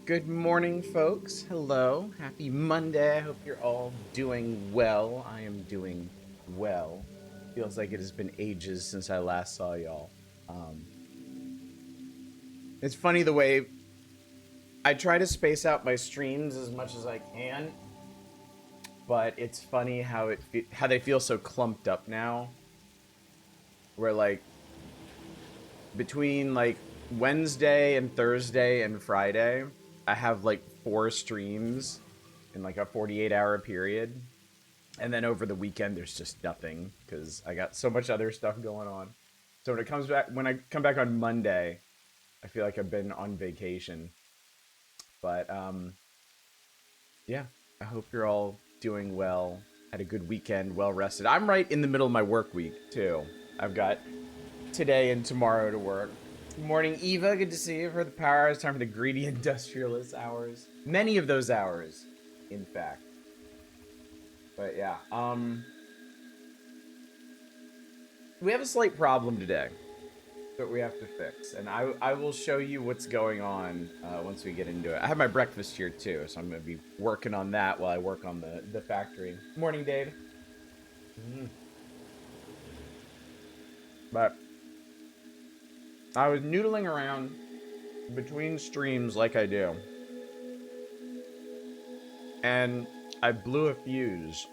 Good morning, folks. Hello. Happy Monday. I hope you're all doing well. I am doing well. Feels like it has been ages since I last saw y'all. Um, it's funny the way I try to space out my streams as much as I can, but it's funny how they feel so clumped up now. Where like between like Wednesday and Thursday and Friday, I have like 4 streams in like a 48-hour period. And then over the weekend, there's just nothing because I got so much other stuff going on. So when I come back on Monday, I feel like I've been on vacation. But yeah, I hope you're all doing well. Had a good weekend, well rested. I'm right in the middle of my work week too. I've got today and tomorrow to work. Good morning, Eva. Good to see you. For the power hours, time for the greedy industrialist hours. Many of those hours, in fact. But yeah, we have a slight problem today that we have to fix, and I will show you what's going on once we get into it. I have my breakfast here too, so I'm going to be working on that while I work on the factory. Morning, Dave. But I was noodling around between streams like I do, and I blew a fuse.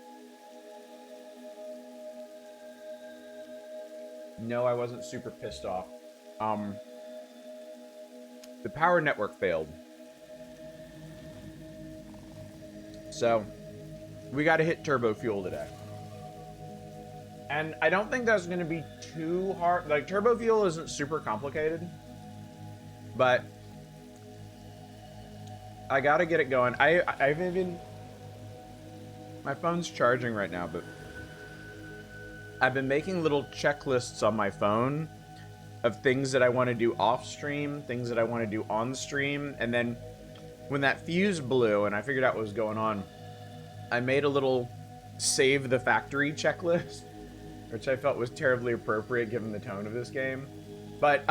No, I wasn't super pissed off. The power network failed. So, we gotta hit turbo fuel today. And I don't think that's gonna be too hard. Like, turbo fuel isn't super complicated. But I gotta get it going. I've even... My phone's charging right now, but I've been making little checklists on my phone of things that I want to do off stream, things that I want to do on stream, and then when that fuse blew and I figured out what was going on, I made a little save the factory checklist, which I felt was terribly appropriate given the tone of this game. But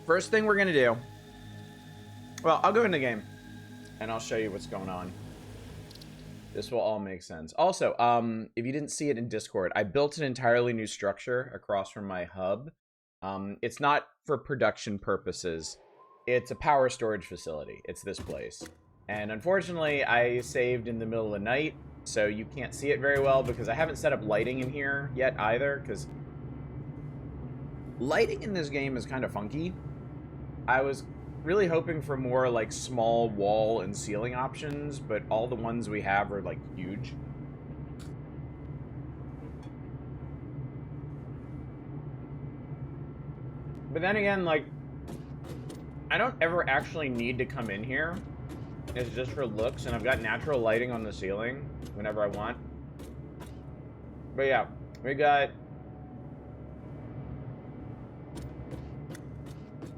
first thing we're gonna do, well, I'll go into the game and I'll show you what's going on. This will all make sense. Also, if you didn't see it in Discord, I built an entirely new structure across from my hub. It's not for production purposes. It's a power storage facility. It's this place. And unfortunately, I saved in the middle of the night, so you can't see it very well because I haven't set up lighting in here yet either, because lighting in this game is kind of funky. I was really hoping for more like small wall and ceiling options, but all the ones we have are like huge. But then again, like, I don't ever actually need to come in here. It's just for looks, and I've got natural lighting on the ceiling whenever I want. But yeah, we got...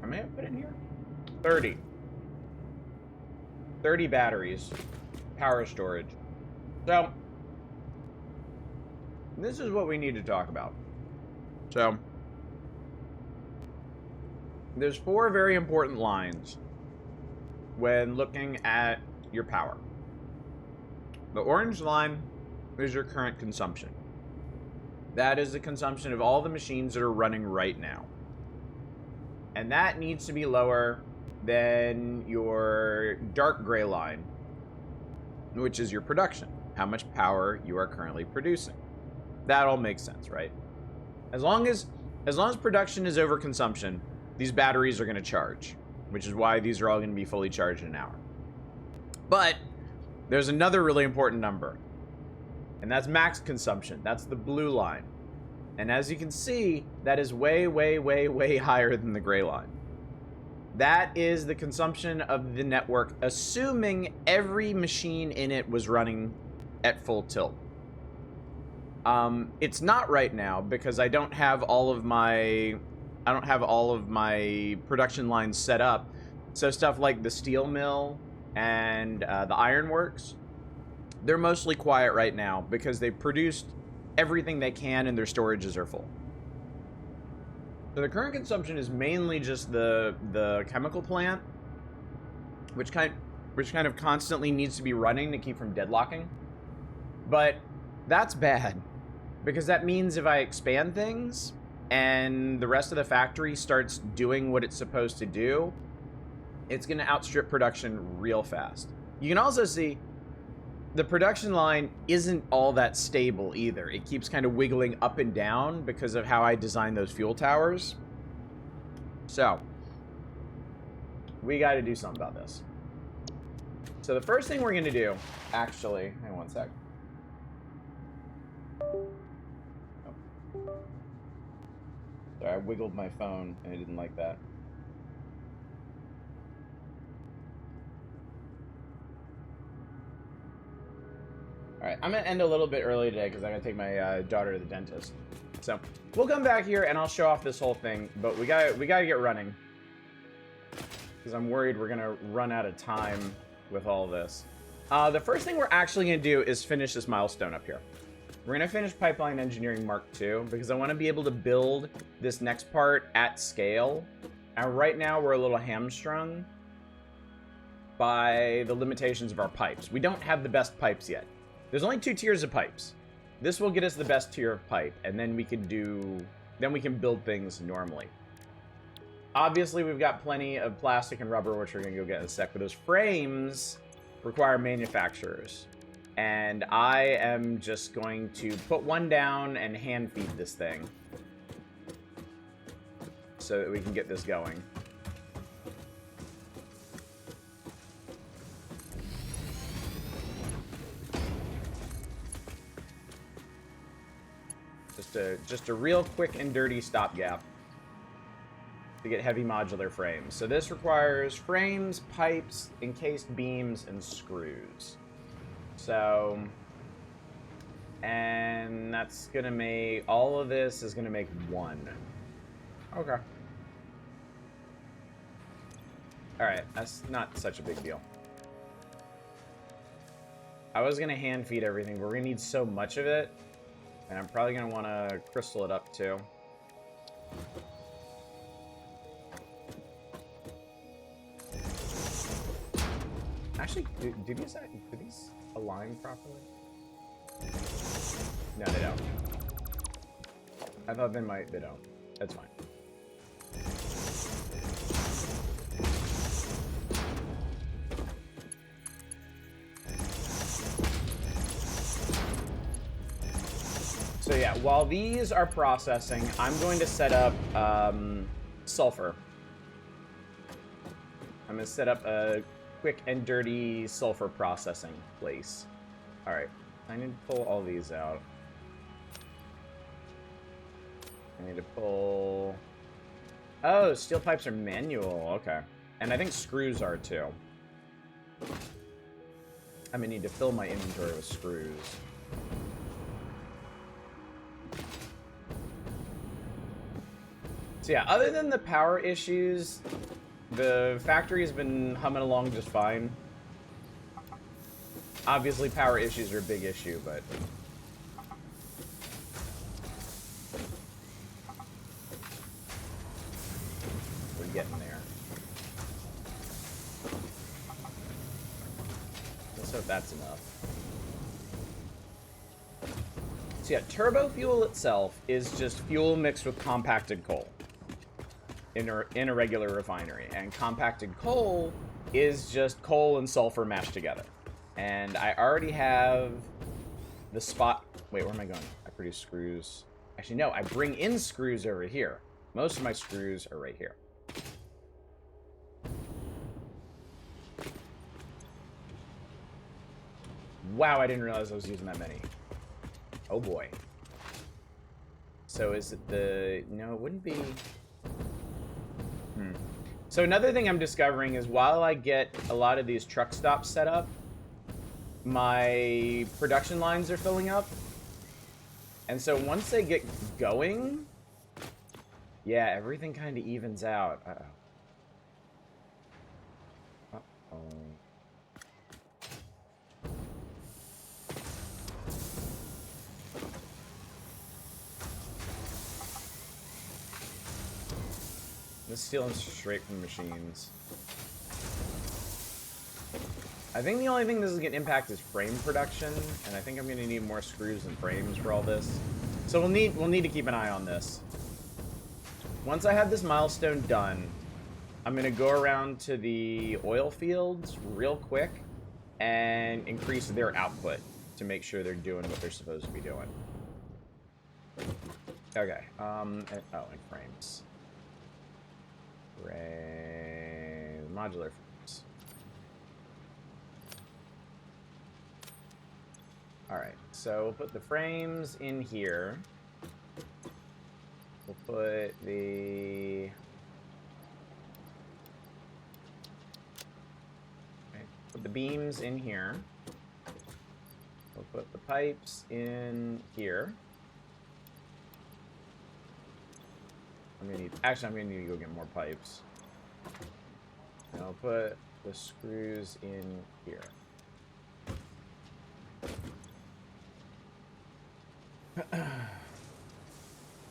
How many I put in here? 30 batteries, power storage. So this is what we need to talk about. So there's 4 very important lines when looking at your power. The orange line is your current consumption. That is the consumption of all the machines that are running right now. And that needs to be lower than your dark gray line, which is your production. How much power you are currently producing. That all makes sense, right? As long as production is over consumption, these batteries are going to charge, which is why these are all going to be fully charged in an hour. But there's another really important number, and that's max consumption. That's the blue line. And as you can see, that is way, way, way, way higher than the gray line. That is the consumption of the network, assuming every machine in it was running at full tilt. It's not right now because I don't have all of my production lines set up. So stuff like the steel mill and the ironworks, they're mostly quiet right now because they've produced everything they can and their storages are full. So the current consumption is mainly just the chemical plant, which kind of constantly needs to be running to keep from deadlocking. But that's bad, because that means if I expand things and the rest of the factory starts doing what it's supposed to do, it's going to outstrip production real fast. You can also see the production line isn't all that stable either. It keeps kind of wiggling up and down because of how I designed those fuel towers. So we got to do something about this. So the first thing we're going to do, actually, hang on one sec. Oh. Sorry, I wiggled my phone and I didn't like that. Alright, I'm going to end a little bit early today because I'm going to take my daughter to the dentist. So, we'll come back here and I'll show off this whole thing, but we gotta get running. Because I'm worried we're going to run out of time with all this. The first thing we're actually going to do is finish this milestone up here. We're going to finish Pipeline Engineering Mark II because I want to be able to build this next part at scale. And right now we're a little hamstrung by the limitations of our pipes. We don't have the best pipes yet. There's only 2 tiers of pipes. This will get us the best tier of pipe, and then we can build things normally. Obviously, we've got plenty of plastic and rubber, which we're gonna go get in a sec, but those frames require manufacturers. And I am just going to put one down and hand feed this thing so that we can get this going. Just a real quick and dirty stopgap to get heavy modular frames. So this requires frames, pipes, encased beams, and screws. So, and that's gonna make, all of this is gonna make 1. Okay. Alright, that's not such a big deal. I was gonna hand feed everything, but we're gonna need so much of it. And I'm probably going to want to crystal it up, too. Actually, do these align properly? No, they don't. I thought they might. They don't. That's fine. So yeah, while these are processing, I'm going to set up sulfur. I'm going to set up a quick and dirty sulfur processing place. Alright, I need to pull all these out. I need to pull... Oh, steel pipes are manual, okay. And I think screws are too. I'm going to need to fill my inventory with screws. So yeah, other than the power issues, the factory's been humming along just fine. Obviously, power issues are a big issue, but... we're getting there. Let's hope that's enough. So yeah, turbo fuel itself is just fuel mixed with compacted coal in a regular refinery. And compacted coal is just coal and sulfur mashed together. And I already have the spot... Wait, where am I going? I produce screws. Actually, no, I bring in screws over here. Most of my screws are right here. Wow, I didn't realize I was using that many. Oh boy. So is it the... No, it wouldn't be... So another thing I'm discovering is while I get a lot of these truck stops set up, my production lines are filling up. And so once they get going, yeah, everything kind of evens out. Uh-oh. Uh-oh. This stealing straight from machines. I think the only thing this is going to impact is frame production, and I think I'm going to need more screws and frames for all this. So we'll need to keep an eye on this. Once I have this milestone done, I'm going to go around to the oil fields real quick and increase their output to make sure they're doing what they're supposed to be doing. Okay. And frames. Modular frames. Alright, so we'll put the frames in here. We'll put the... Okay, put the beams in here. We'll put the pipes in here. I'm gonna need to go get more pipes. And I'll put the screws in here.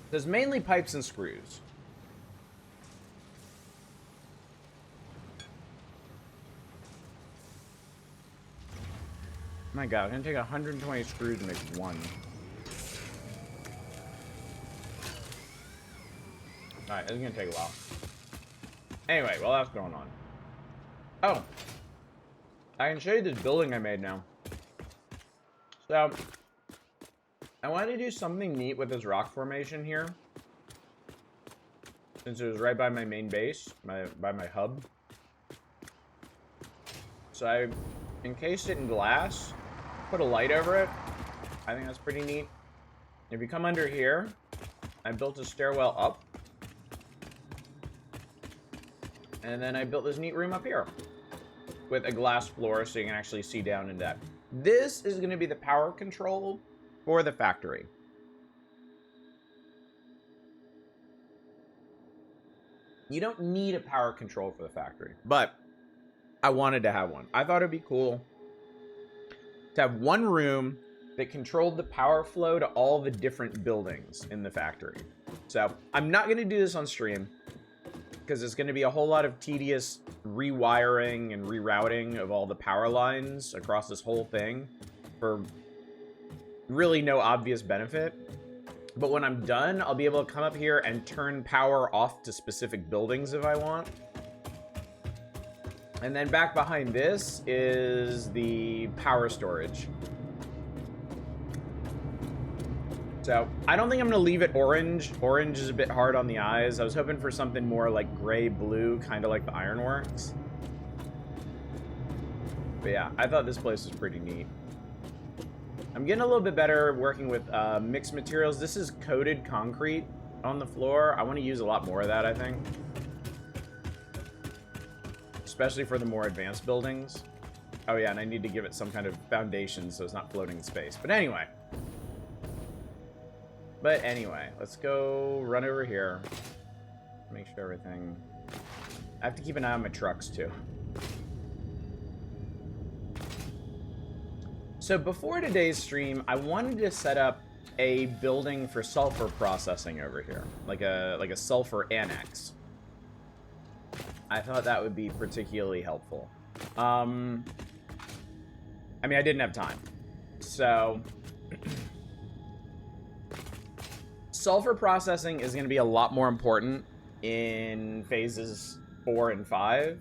There's mainly pipes and screws. My god, I'm gonna take 120 screws to make one. Alright, it's gonna take a while. Anyway, while that's going on. Oh! I can show you this building I made now. So, I wanted to do something neat with this rock formation here. Since it was right by my main base, by my hub. So I encased it in glass, put a light over it. I think that's pretty neat. If you come under here, I built a stairwell up. And then I built this neat room up here with a glass floor so you can actually see down in that. This is going to be the power control for the factory. You don't need a power control for the factory, but I wanted to have one. I thought it'd be cool to have one room that controlled the power flow to all the different buildings in the factory. So I'm not going to do this on stream, because it's going to be a whole lot of tedious rewiring and rerouting of all the power lines across this whole thing for really no obvious benefit. But when I'm done, I'll be able to come up here and turn power off to specific buildings if I want. And then back behind this is the power storage. So, I don't think I'm going to leave it orange. Orange is a bit hard on the eyes. I was hoping for something more like gray-blue, kind of like the ironworks. But yeah, I thought this place was pretty neat. I'm getting a little bit better working with mixed materials. This is coated concrete on the floor. I want to use a lot more of that, I think. Especially for the more advanced buildings. Oh yeah, and I need to give it some kind of foundation so it's not floating in space. But anyway, let's go run over here. Make sure everything... I have to keep an eye on my trucks, too. So before today's stream, I wanted to set up a building for sulfur processing over here. Like a sulfur annex. I thought that would be particularly helpful. I mean, I didn't have time. So... sulfur processing is going to be a lot more important in phases 4 and 5.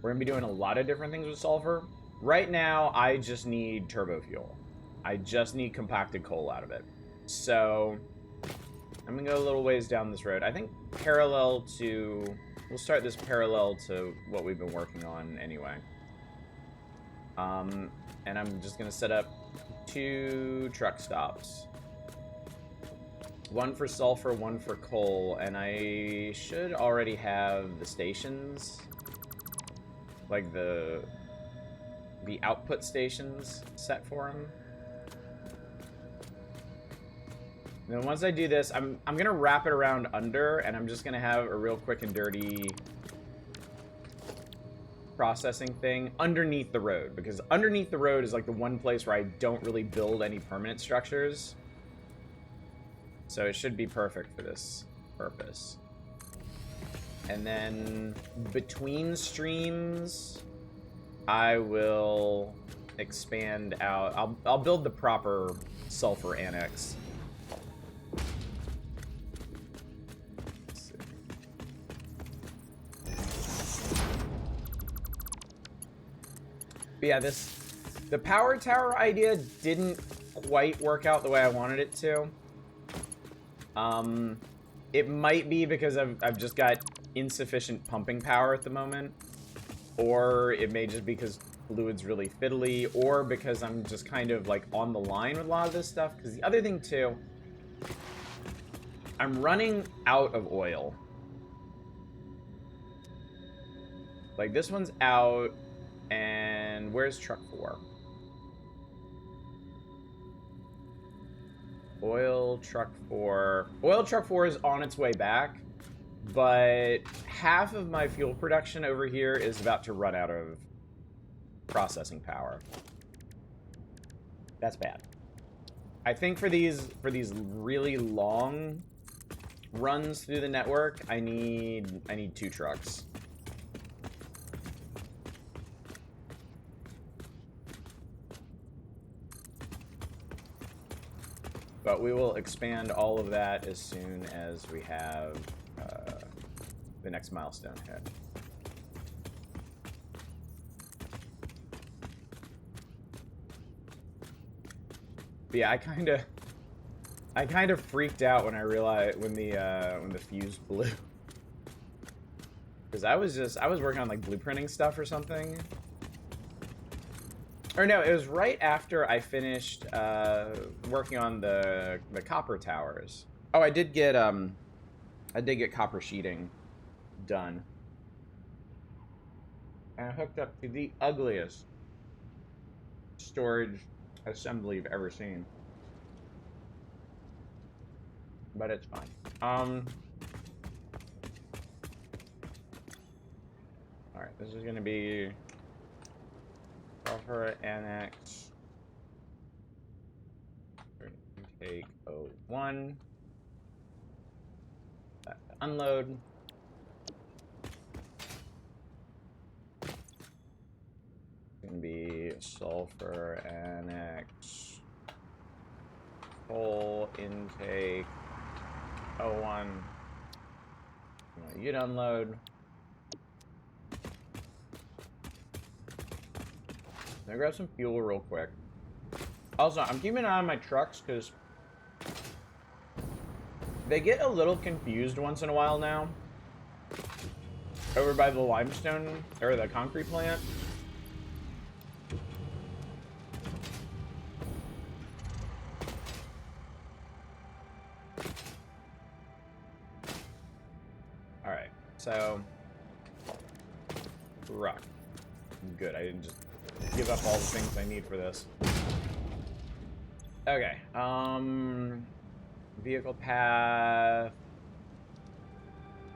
We're going to be doing a lot of different things with sulfur. Right now, I just need turbo fuel. I just need compacted coal out of it. So, I'm gonna go a little ways down this road. I think parallel to... We'll start this parallel to what we've been working on anyway. And I'm just gonna set up 2 truck stops. 1 for sulfur, 1 for coal, and I should already have the stations, like the output stations set for them. And then once I do this, I'm gonna wrap it around under, and I'm just gonna have a real quick and dirty processing thing underneath the road, because underneath the road is like the one place where I don't really build any permanent structures. So it should be perfect for this purpose. And then between streams, I will expand out. I'll build the proper sulfur annex. But yeah, the power tower idea didn't quite work out the way I wanted it to. It might be because I've just got insufficient pumping power at the moment, or it may just be because fluid's really fiddly, or because I'm just kind of like on the line with a lot of this stuff. Because the other thing too, I'm running out of oil. Like this one's out. And where's truck 4? Oil truck 4. Oil truck 4 is on its way back, but half of my fuel production over here is about to run out of processing power. That's bad. I think for these really long runs through the network, I need 2 trucks. But we will expand all of that as soon as we have the next milestone hit. But yeah, I kind of freaked out when I realized when the fuse blew. Because I was working on like blueprinting stuff or something. Or no, it was right after I finished working on the copper towers. Oh, I did get copper sheeting done. And I hooked up to the ugliest storage assembly you've ever seen. But it's fine. Alright, this is gonna be sulfur annex. Take 01. Unload. It's gonna be sulfur annex. Coal intake 01. You'd unload. I'm gonna grab some fuel real quick. Also, I'm keeping an eye on my trucks because they get a little confused once in a while now. Over by the limestone, or the concrete plant. Alright, so... Rock. Good, I didn't just give up all the things I need for this. Okay, vehicle path.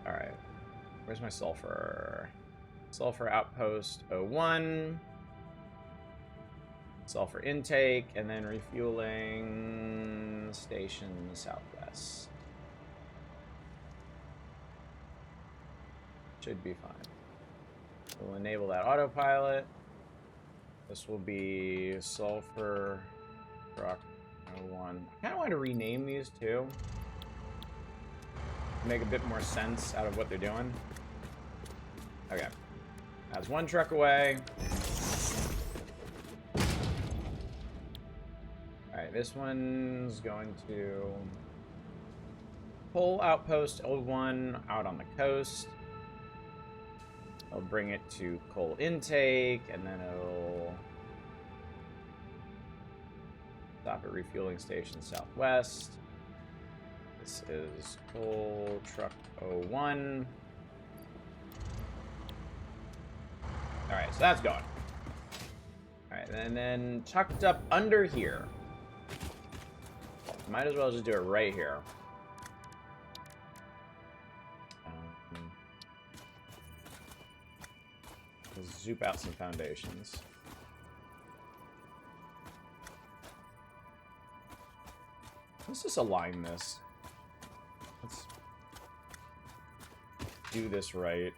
Alright, where's my sulfur? Sulfur outpost 01. Sulfur intake, and then refueling station southwest. Should be fine. We'll enable that autopilot. This will be sulfur truck 01. I kind of want to rename these too. Make a bit more sense out of what they're doing. Okay. That's one truck away. Alright, this one's going to coal outpost O1 out on the coast. I'll bring it to coal intake, and then it'll stop at refueling station southwest. This is coal truck 01. Alright, so that's going. Alright, and then tucked up under here. Might as well just do it right here. Let's zoop out some foundations. Let's just align this. Let's do this right.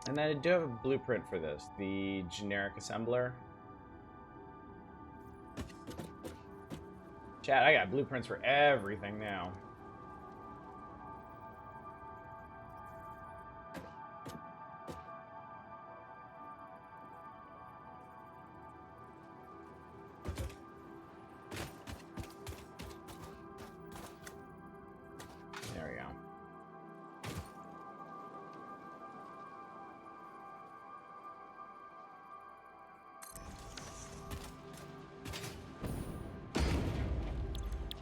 And then I do have a blueprint for this, the generic assembler. Chat, I got blueprints for everything now. There we go.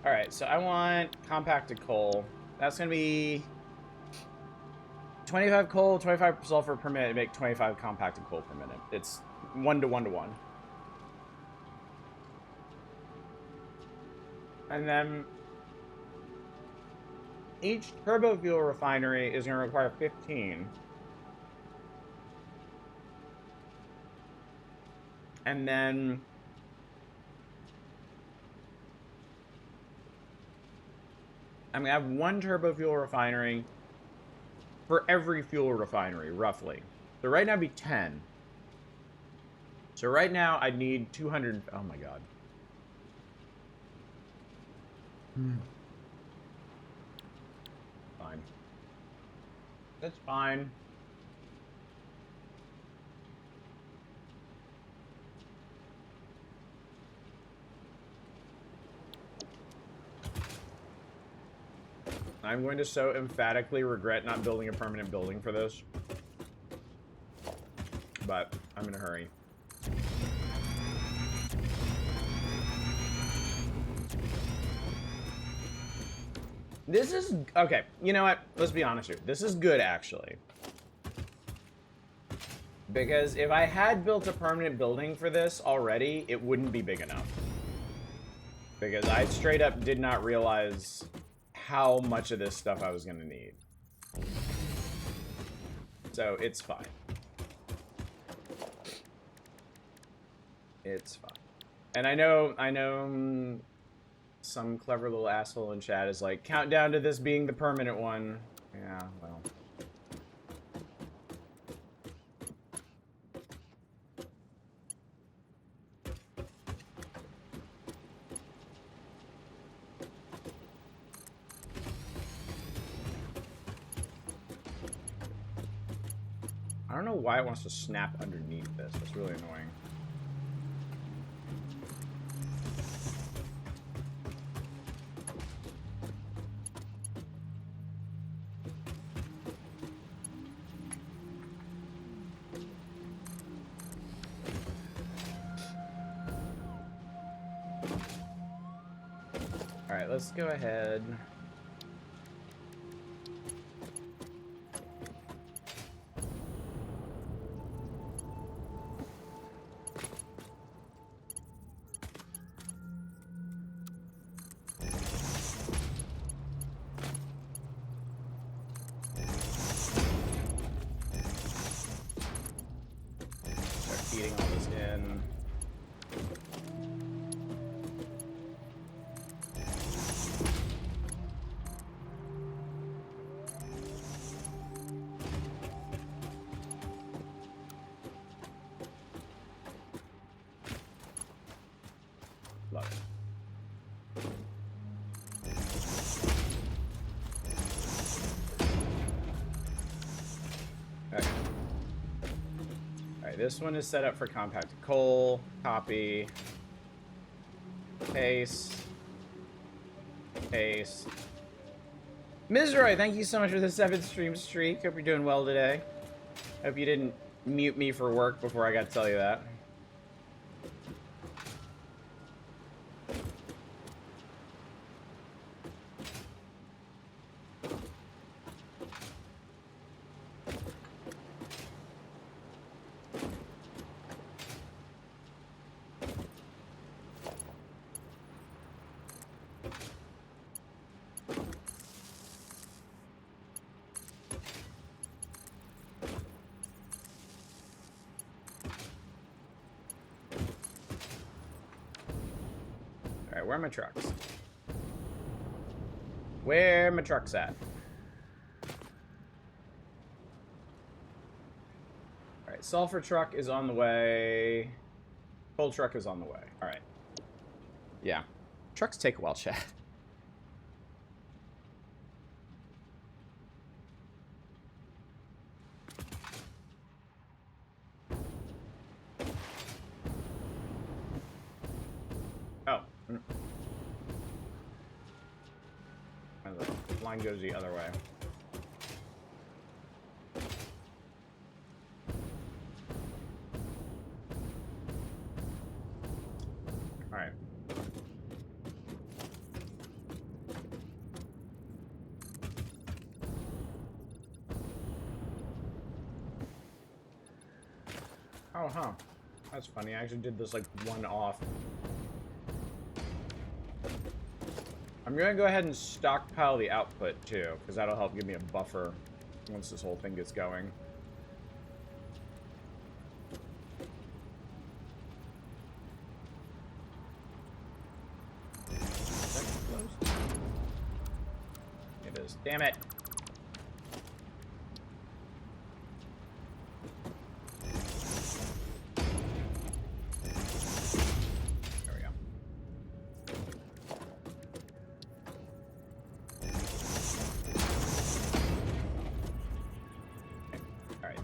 Alright, so I want compacted coal. That's going to be 25 coal, 25 sulfur per minute to make 25 compacted coal per minute. It's 1 to 1 to 1. And then each turbo fuel refinery is going to require 15. And then I'm going to have 1 turbo fuel refinery for every fuel refinery, roughly. So right now it'd be 10. So right now I need 200. Oh my god. Fine. That's fine. I'm going to so emphatically regret not building a permanent building for this. But I'm in a hurry. This is... Okay, you know what? Let's be honest here. This is good, actually. Because if I had built a permanent building for this already, it wouldn't be big enough. Because I straight up did not realize how much of this stuff I was going to need. So, it's fine. It's fine. And I know some clever little asshole in chat is like, countdown to this being the permanent one. Yeah, well. I don't know why it wants to snap underneath this. That's really annoying. All right, let's go ahead. Feeding all this in. Love it. Okay. Alright, this one is set up for compacted coal. Copy. Paste. Paste. Mizroy, thank you so much for the 7th stream streak. Hope you're doing well today. Hope you didn't mute me for work before I got to tell you that. Alright, where are my trucks? Where are my trucks at? Alright, sulfur truck is on the way. Coal truck is on the way. Alright. Yeah. Trucks take a while, chat. Oh. The line goes the other way. Alright. Oh, huh. That's funny. I actually did this, like, one off. I'm gonna go ahead and stockpile the output, too, because that'll help give me a buffer once this whole thing gets going. It is. Damn it!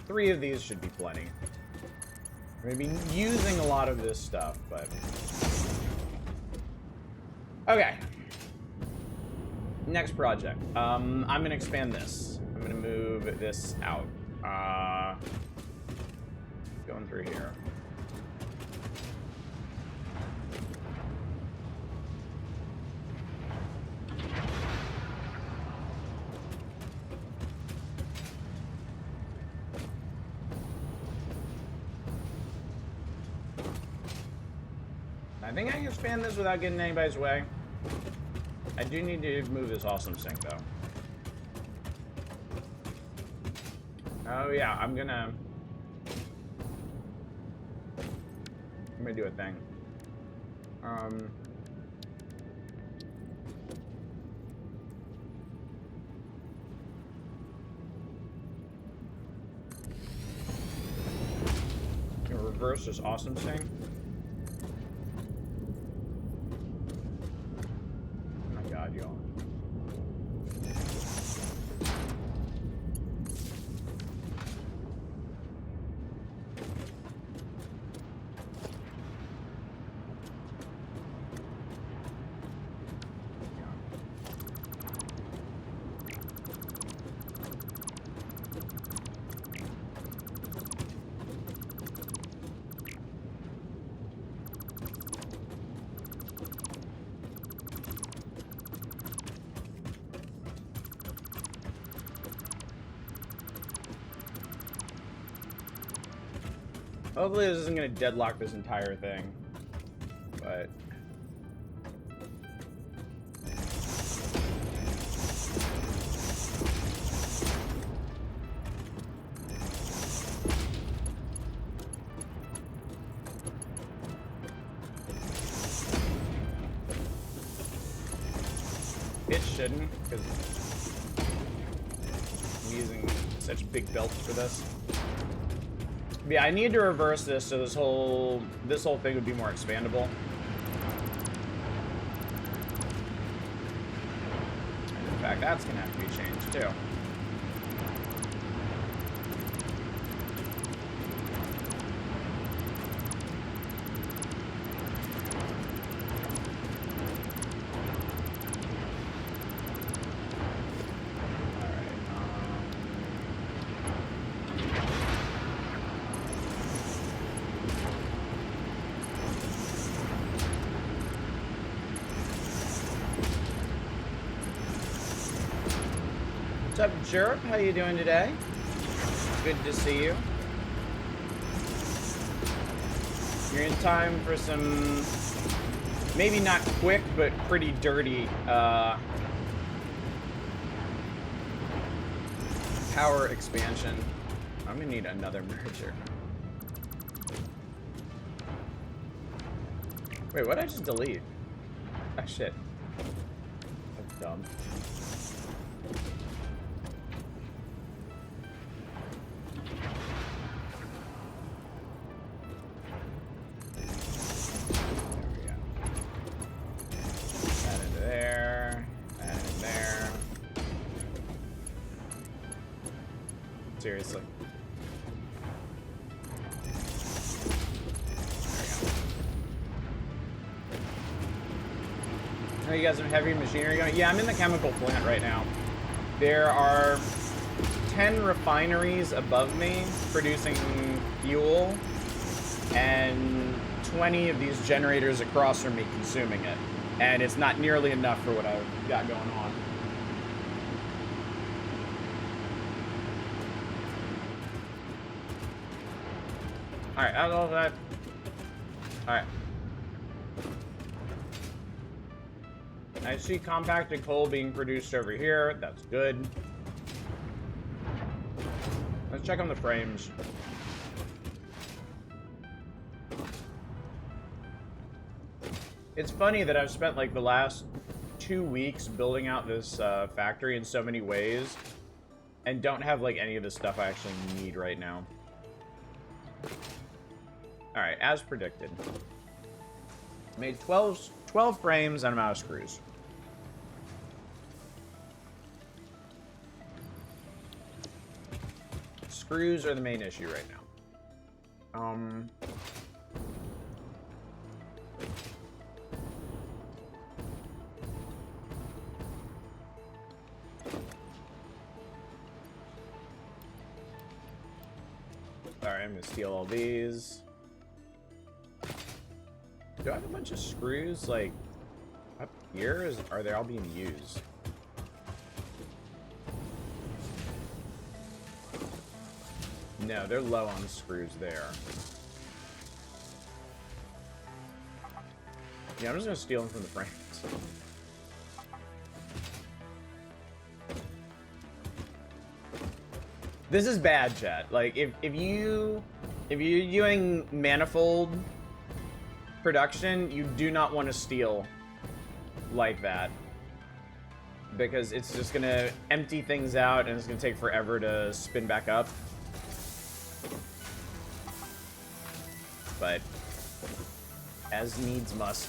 Three of these should be plenty. I'm gonna be using a lot of this stuff, but... Okay. Next project. I'm gonna expand this. I'm gonna move this out. Going through here. I think I can expand this without getting anybody's way. I do need to move this awesome sink, though. Oh, yeah, I'm gonna do a thing. Gonna reverse this awesome sink. Hopefully this isn't going to deadlock this entire thing, but... It shouldn't, because I'm using such big belts for this. Yeah, I need to reverse this so this whole thing would be more expandable. fact, that's gonna have to be changed too. What's up, Jerp? How you doing today? Good to see you. You're in time for some, maybe not quick, but pretty dirty power expansion. I'm gonna need another merger. Wait, what did I just delete? Ah, shit. That's dumb. Seriously. Oh, you guys have heavy machinery going? Yeah, I'm in the chemical plant right now. There are 10 refineries above me producing fuel, and 20 of these generators across from me consuming it. And it's not nearly enough for what I've got going on. Alright, how's all that? Alright. I see compacted coal being produced over here. That's good. Let's check on the frames. It's funny that I've spent like the last 2 weeks building out this factory in so many ways and don't have like any of the stuff I actually need right now. Alright, as predicted. Made 12 frames and I'm out of screws. Screws are the main issue right now. Alright, I'm gonna steal all these. Do I have a bunch of screws, like, up here? Are they all being used? No, they're low on screws there. Yeah, I'm just gonna steal them from the frames. This is bad, chat. Like, if you're doing manifold production, you do not want to steal like that, because it's just gonna empty things out and it's gonna take forever to spin back up. But as needs must.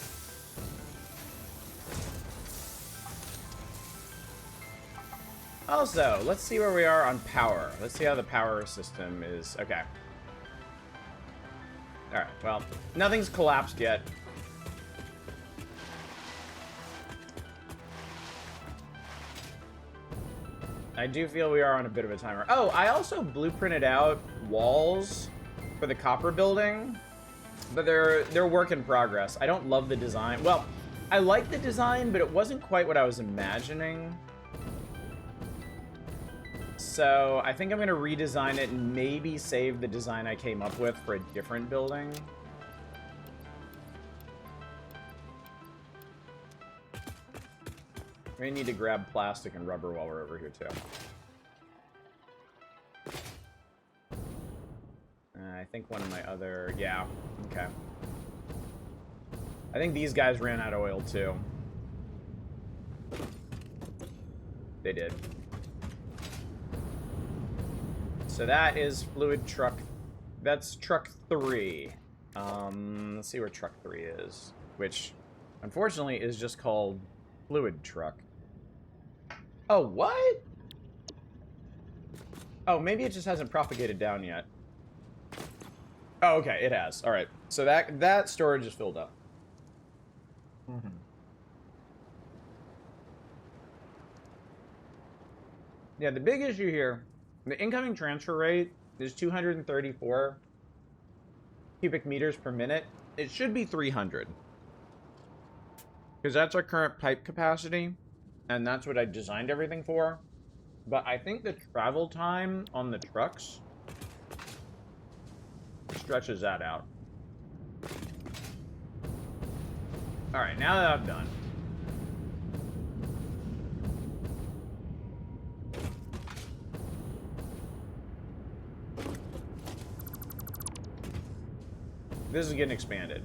Also, let's see where we are on power. Let's see how the power system is. Okay. Alright, well, nothing's collapsed yet. I do feel we are on a bit of a timer. Oh, I also blueprinted out walls for the copper building, but they're work in progress. I don't love the design. Well, I like the design, but it wasn't quite what I was imagining. So I think I'm gonna redesign it and maybe save the design I came up with for a different building. We may need to grab plastic and rubber while we're over here too. I think one of my other, yeah, okay. I think these guys ran out of oil too. They did. So that is fluid truck. That's truck 3. Let's see where truck 3 is, which unfortunately is just called fluid truck. Oh, what? Oh, maybe it just hasn't propagated down yet. Oh, okay, it has. All right. So that storage is filled up. Mm-hmm. Yeah, the big issue here, the incoming transfer rate is 234 cubic meters per minute. It should be 300. Because that's our current pipe capacity, and that's what I designed everything for. But I think the travel time on the trucks stretches that out. Alright, now that I'm done. This is getting expanded.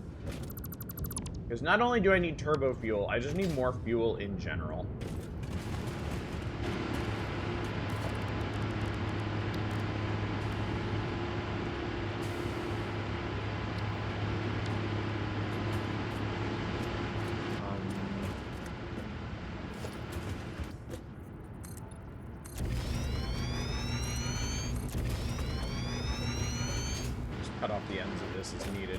Because not only do I need turbo fuel, I just need more fuel in general. Just cut off the ends of this as needed.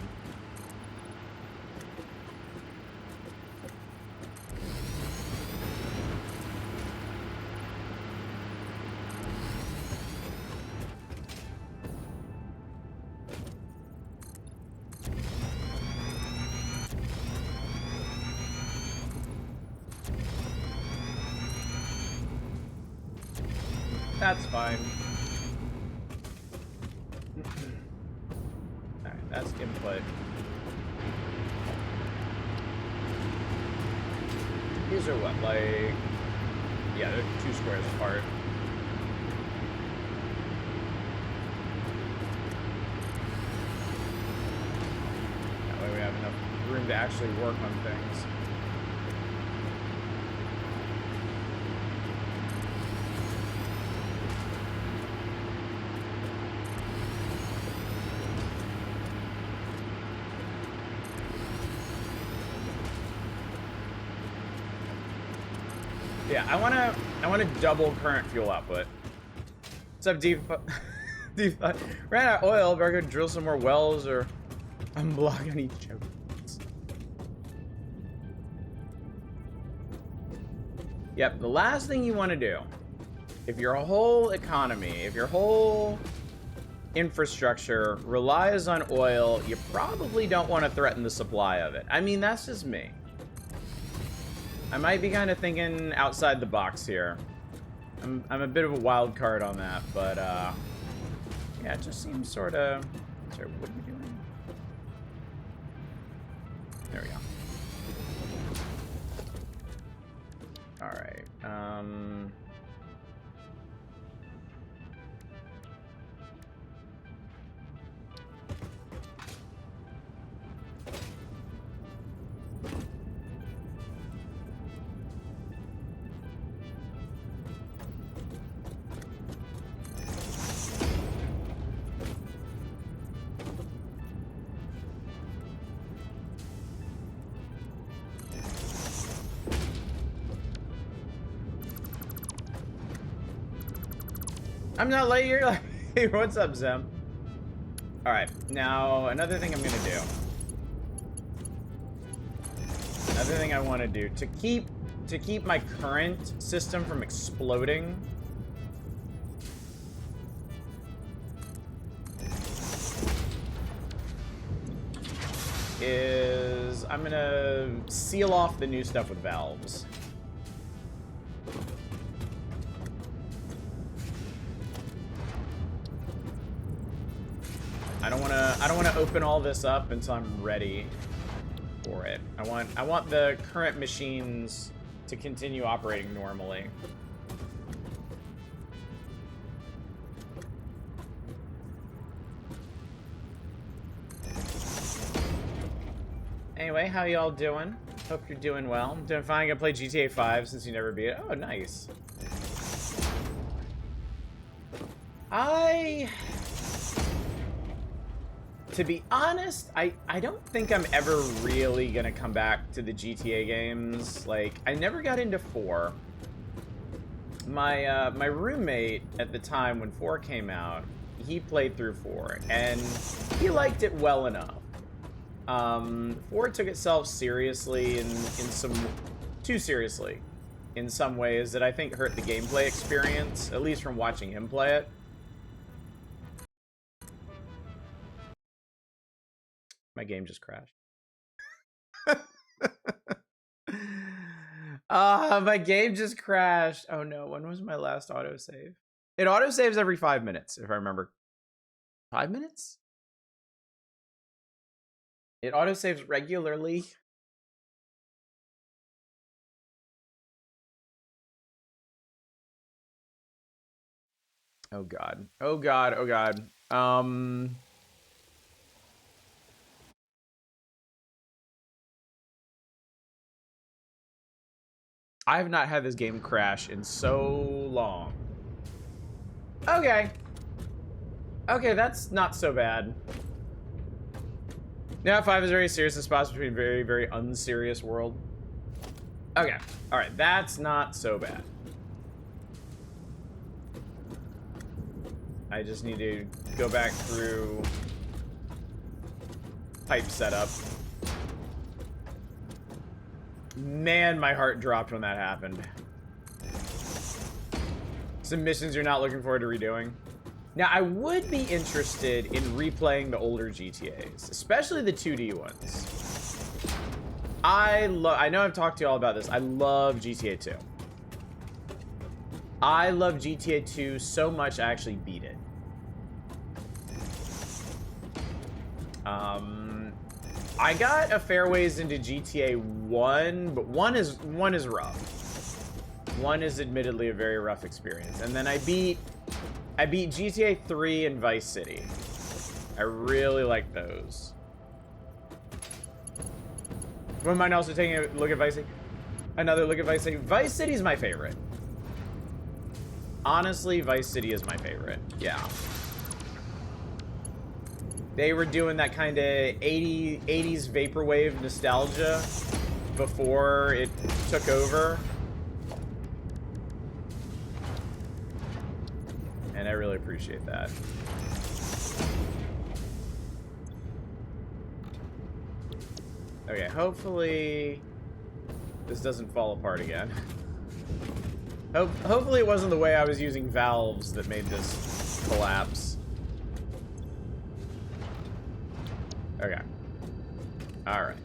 That's fine. Alright, that's input. These are what, like... Yeah, they're 2 squares apart. That way we have enough room to actually work on things. Yeah, I wanna double current fuel output. What's up, Deep? Ran out of oil, better go drill some more wells or unblock any chokes. Yep, the last thing you want to do, if your whole economy, if your whole infrastructure relies on oil, you probably don't want to threaten the supply of it. I mean, that's just me. I might be kind of thinking outside the box here. I'm a bit of a wild card on that, but yeah, it just seems sort of... Sorry, what are we doing? There we go. All right. I'm not late. You're like, hey, what's up, Zem? All right, now another thing I'm gonna do. Another thing I want to do to keep my current system from exploding. Is I'm gonna seal off the new stuff with valves. I don't wanna open all this up until I'm ready for it. I want the current machines to continue operating normally. Anyway, how y'all doing? Hope you're doing well. I'm doing fine. I'm gonna play GTA 5 since you never beat it. Oh, nice. To be honest, I don't think I'm ever really gonna come back to the GTA games. Like, I never got into 4. My roommate at the time when 4 came out, he played through 4 and he liked it well enough. 4 took itself seriously in some too seriously in some ways that I think hurt the gameplay experience, at least from watching him play it. My game just crashed. My game just crashed. Oh no, when was my last autosave? It autosaves every 5 minutes, if I remember. 5 minutes? It autosaves regularly. Oh god. Oh god, oh god. I have not had this game crash in so long. Okay. Okay, that's not so bad. Now 5 is very serious in spots between very, very unserious world. Okay. Alright, that's not so bad. I just need to go back through pipe setup. Man, my heart dropped when that happened. Some missions you're not looking forward to redoing. Now, I would be interested in replaying the older GTAs, especially the 2D ones. I know I've talked to you all about this. I love GTA 2. I love GTA 2 so much I actually beat it. I got a fair ways into GTA 1, but 1 is rough. 1 is admittedly a very rough experience. And then I beat GTA 3 and Vice City. I really like those. Wouldn't mind also taking a look at Vice City. Another look at Vice City. Vice City is my favorite. Honestly, Vice City is my favorite. Yeah. They were doing that kind of 80s vaporwave nostalgia before it took over. And I really appreciate that. Okay, hopefully this doesn't fall apart again. Hopefully it wasn't the way I was using valves that made this collapse. Okay. Alright.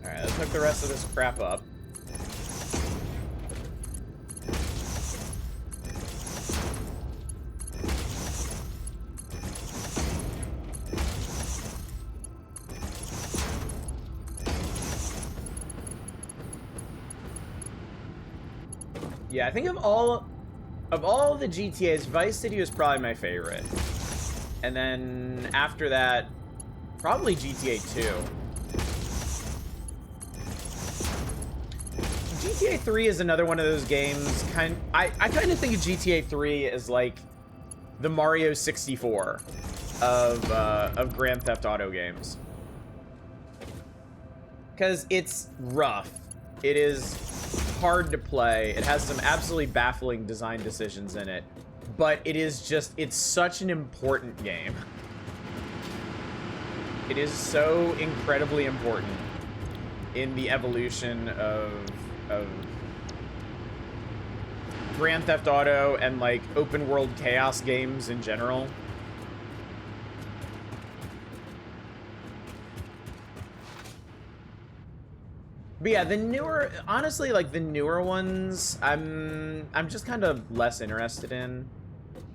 Alright, let's hook the rest of this crap up. Yeah, I think of all the GTAs, Vice City was probably my favorite. And then after that, probably GTA 2. GTA 3 is another one of those games. I kind of think of GTA 3 as like the Mario 64 of Grand Theft Auto games. Because it's rough. It is hard to play. It has some absolutely baffling design decisions in it. But it is just, it's such an important game. It is so incredibly important in the evolution of Grand Theft Auto and like open world chaos games in general. But yeah, the newer, honestly, like the newer ones, I'm just kind of less interested in.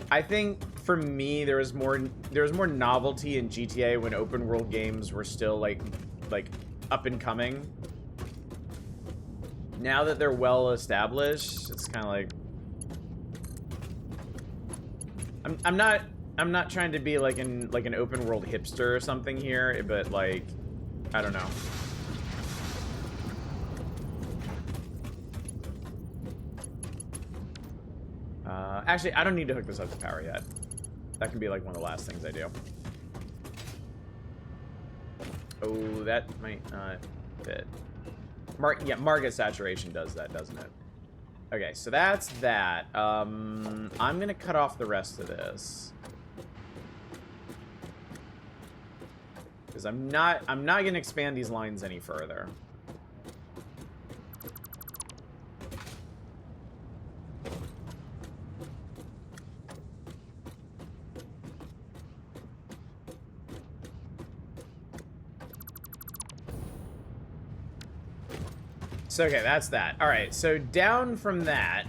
I think for me, there was more novelty in GTA when open world games were still like up and coming. Now that they're well established, it's kind of like I'm not trying to be like an open world hipster or something here, but like I don't know. Actually, I don't need to hook this up to power yet. That can be like one of the last things I do. Oh, that might not fit. Yeah, market saturation does that, doesn't it? Okay, so that's that. I'm gonna cut off the rest of this. Because I'm not gonna expand these lines any further. So, okay, that's that. Alright, so down from that,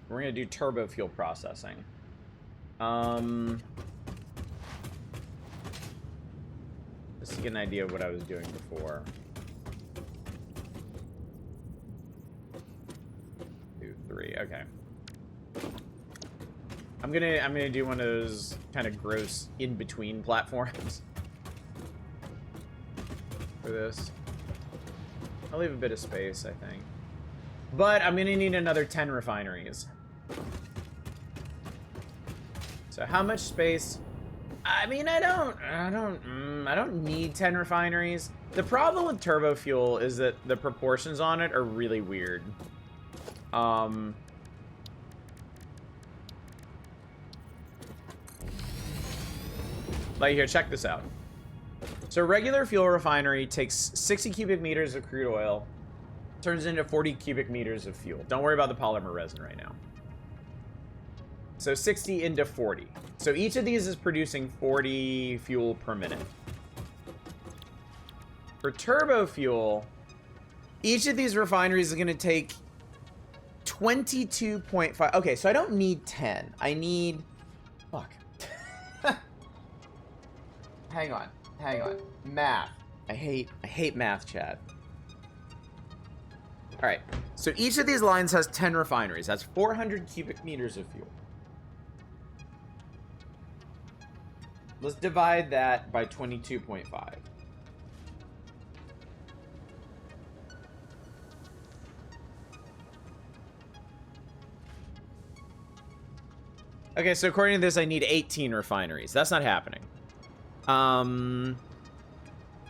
we're gonna do turbo fuel processing. Just to get an idea of what I was doing before. 2, 3, okay. I'm gonna do one of those kind of gross in-between platforms for this. I'll leave a bit of space, I think. But I'm gonna need another 10 refineries. So how much space? I mean, I don't need 10 refineries. The problem with turbo fuel is that the proportions on it are really weird. Like here, check this out. So regular fuel refinery takes 60 cubic meters of crude oil, turns into 40 cubic meters of fuel. Don't worry about the polymer resin right now. So 60 into 40. So each of these is producing 40 fuel per minute. For turbo fuel, each of these refineries is going to take 22.5. Okay, so I don't need 10. I need... Fuck. Hang on. Math. I hate math, Chad. Alright, so each of these lines has 10 refineries. That's 400 cubic meters of fuel. Let's divide that by 22.5. Okay, so according to this, I need 18 refineries. That's not happening. I'm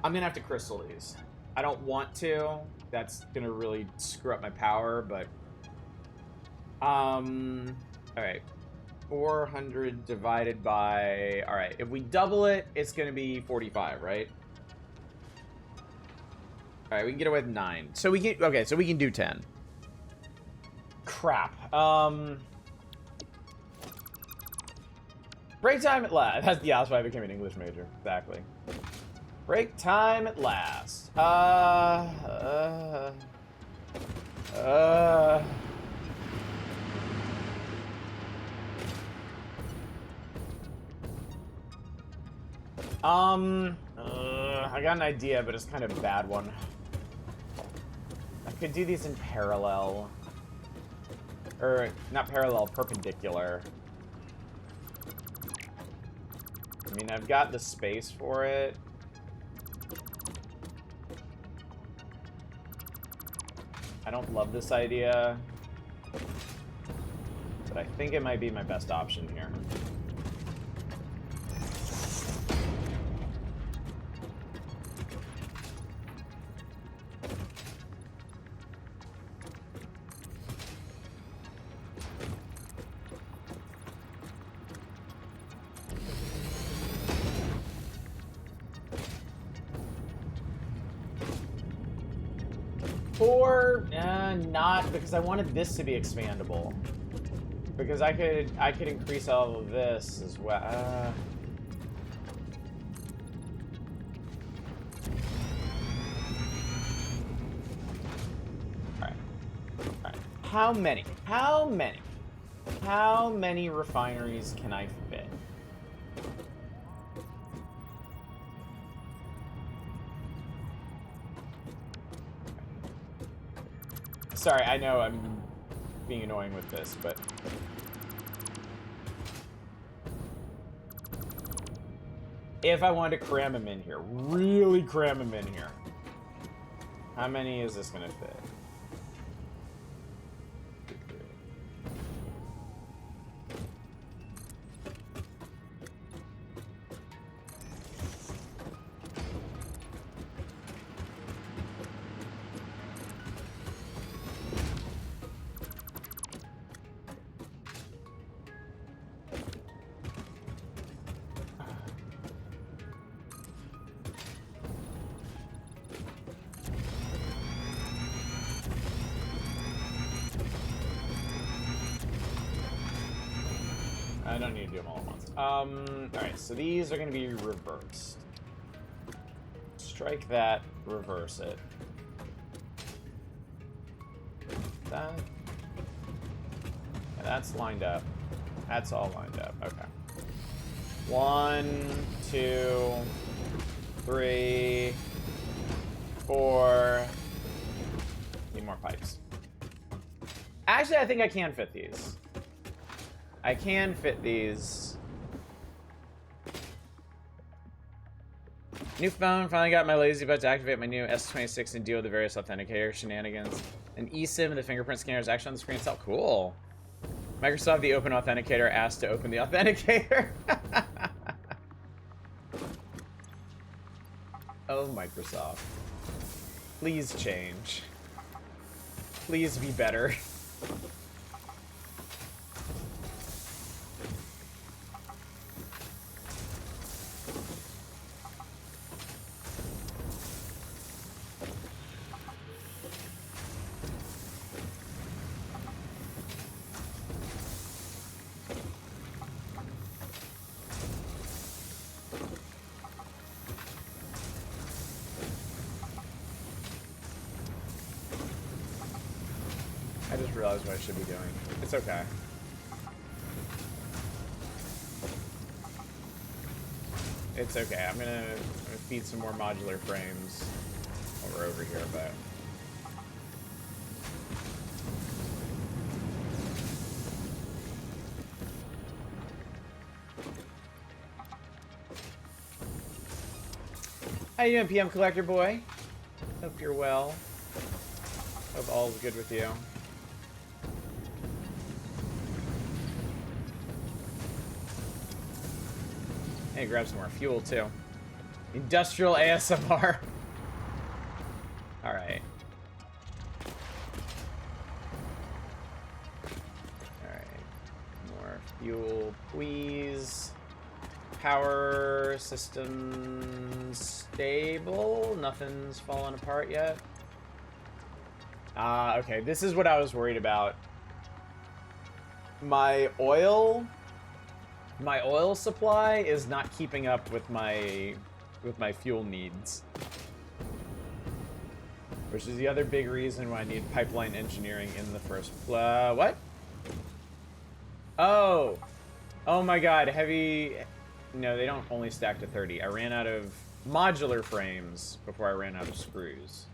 gonna have to crystal these. I don't want to. That's gonna really screw up my power, but... Alright. 400 divided by... Alright, if we double it, it's gonna be 45, right? Alright, we can get away with 9. So we can... Okay, so we can do 10. Crap. Break time at last. That's why I became an English major. Exactly. Break time at last. I got an idea, but it's kind of a bad one. I could do these in parallel. Or, not parallel, perpendicular. I mean, I've got the space for it. I don't love this idea. But I think it might be my best option here. Or not, because I wanted this to be expandable. Because I could increase all of this as well. Alright. How many refineries can I fit? Sorry, I know I'm being annoying with this, but... If I wanted to cram him in here, really cram him in here, how many is this gonna fit? 2, 3. don't need to do them all at once. Alright, so these are going to be reversed. Strike that, reverse it. That. Yeah, that's lined up. That's all lined up. Okay. 1, 2, 3, 4. Need more pipes. Actually, I think I can fit these. I can fit these. New phone. Finally got my lazy butt to activate my new S26 and deal with the various authenticator shenanigans. An eSIM and the fingerprint scanner is actually on the screen itself. Cool. Microsoft, the open authenticator, asked to open the authenticator. Oh, Microsoft. Please change. Please be better. I just realized what I should be doing. It's okay. It's okay. I'm gonna feed some more modular frames while we're over here, but... How you doing, PM Collector Boy? Hope you're well. Hope all's good with you. Hey, grab some more fuel, too. Industrial ASMR. Alright. Alright. More fuel, please. Power system stable. Nothing's fallen apart yet. Okay. This is what I was worried about. My oil supply is not keeping up with my fuel needs. Which is the other big reason why I need pipeline engineering in the first what? Oh. Oh my god, heavy... No, they don't only stack to 30. I ran out of modular frames before I ran out of screws.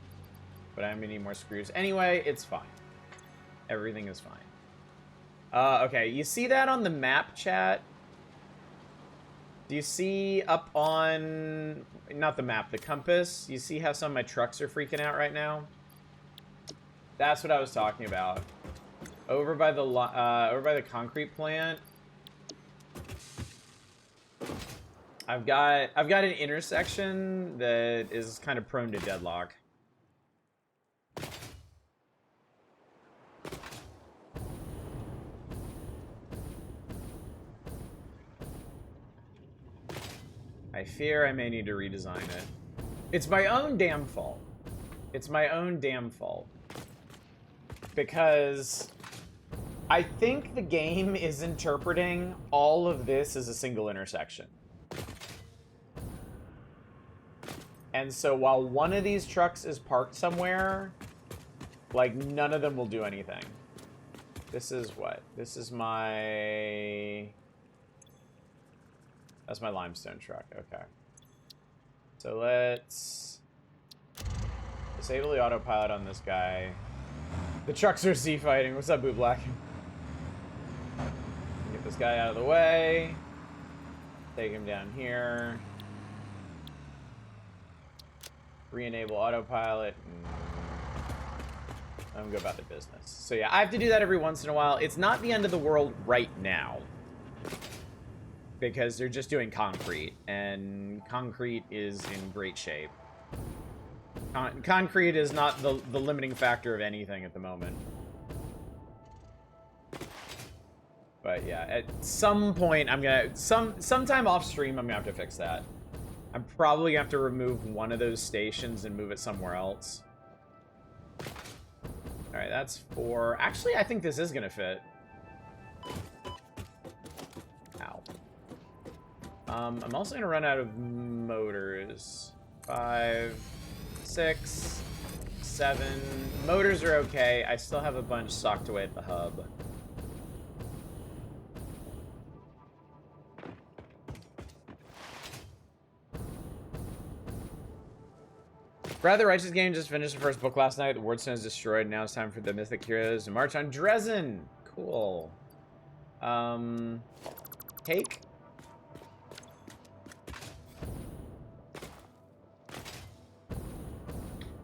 But I'm gonna need more screws. Anyway, it's fine. Everything is fine. Okay, you see that on the map, chat? Do you see up on... Not the map, the compass? You see how some of my trucks are freaking out right now? That's what I was talking about. Over by the concrete plant. I've got an intersection that is kind of prone to deadlock. I fear I may need to redesign it. It's my own damn fault. It's my own damn fault. Because I think the game is interpreting all of this as a single intersection. And so while one of these trucks is parked somewhere, like, none of them will do anything. This is what? This is my... That's my limestone truck. Okay. So let's disable the autopilot on this guy. The trucks are Z-fighting. What's up, Boot Black? Get this guy out of the way. Take him down here. Re-enable autopilot. And I'm go about the business. So yeah, I have to do that every once in a while. It's not the end of the world right now, because they're just doing concrete, and concrete is in great shape. Concrete is not the limiting factor of anything at the moment. But yeah, at some point I'm gonna sometime off stream I'm gonna have to fix that. I'm probably gonna have to remove one of those stations and move it somewhere else. Alright, that's 4. Actually, I think this is gonna fit. Ow. I'm also gonna run out of motors. 5, 6, 7. Motors are okay. I still have a bunch socked away at the hub. Brad the Righteous Game just finished the first book last night. The Wardstone is destroyed. Now it's time for the Mythic Heroes to march on Dresden. Cool. Take.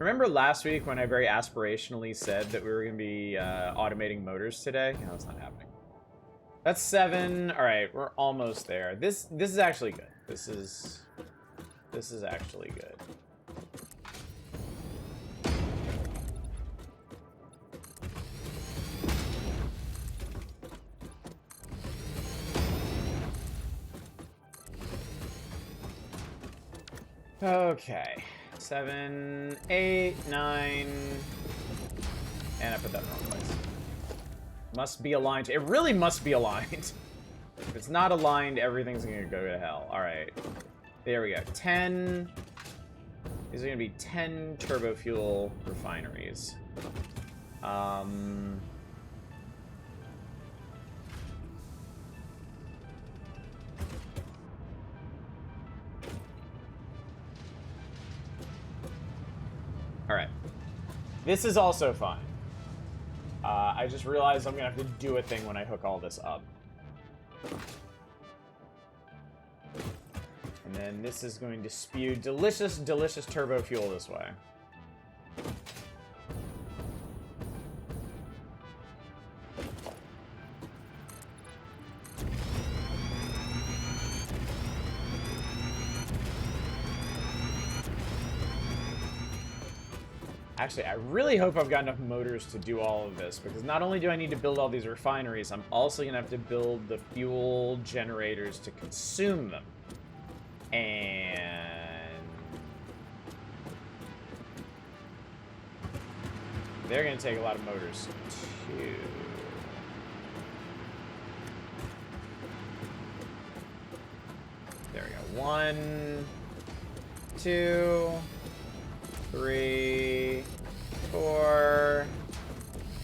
Remember last week when I very aspirationally said that we were going to be automating motors today? No, it's not happening. That's 7. All right, we're almost there. This is actually good. This is actually good. Okay. 7, 8, 9. And I put that in the wrong place. Must be aligned. It really must be aligned. If it's not aligned, everything's gonna go to hell. Alright. There we go. 10. These are gonna be 10 turbo fuel refineries. Alright. This is also fine. I just realized I'm gonna have to do a thing when I hook all this up. And then this is going to spew delicious, delicious turbo fuel this way. Actually, I really hope I've got enough motors to do all of this, because not only do I need to build all these refineries, I'm also going to have to build the fuel generators to consume them. And they're going to take a lot of motors, too. There we go. 1, 2... 3, 4,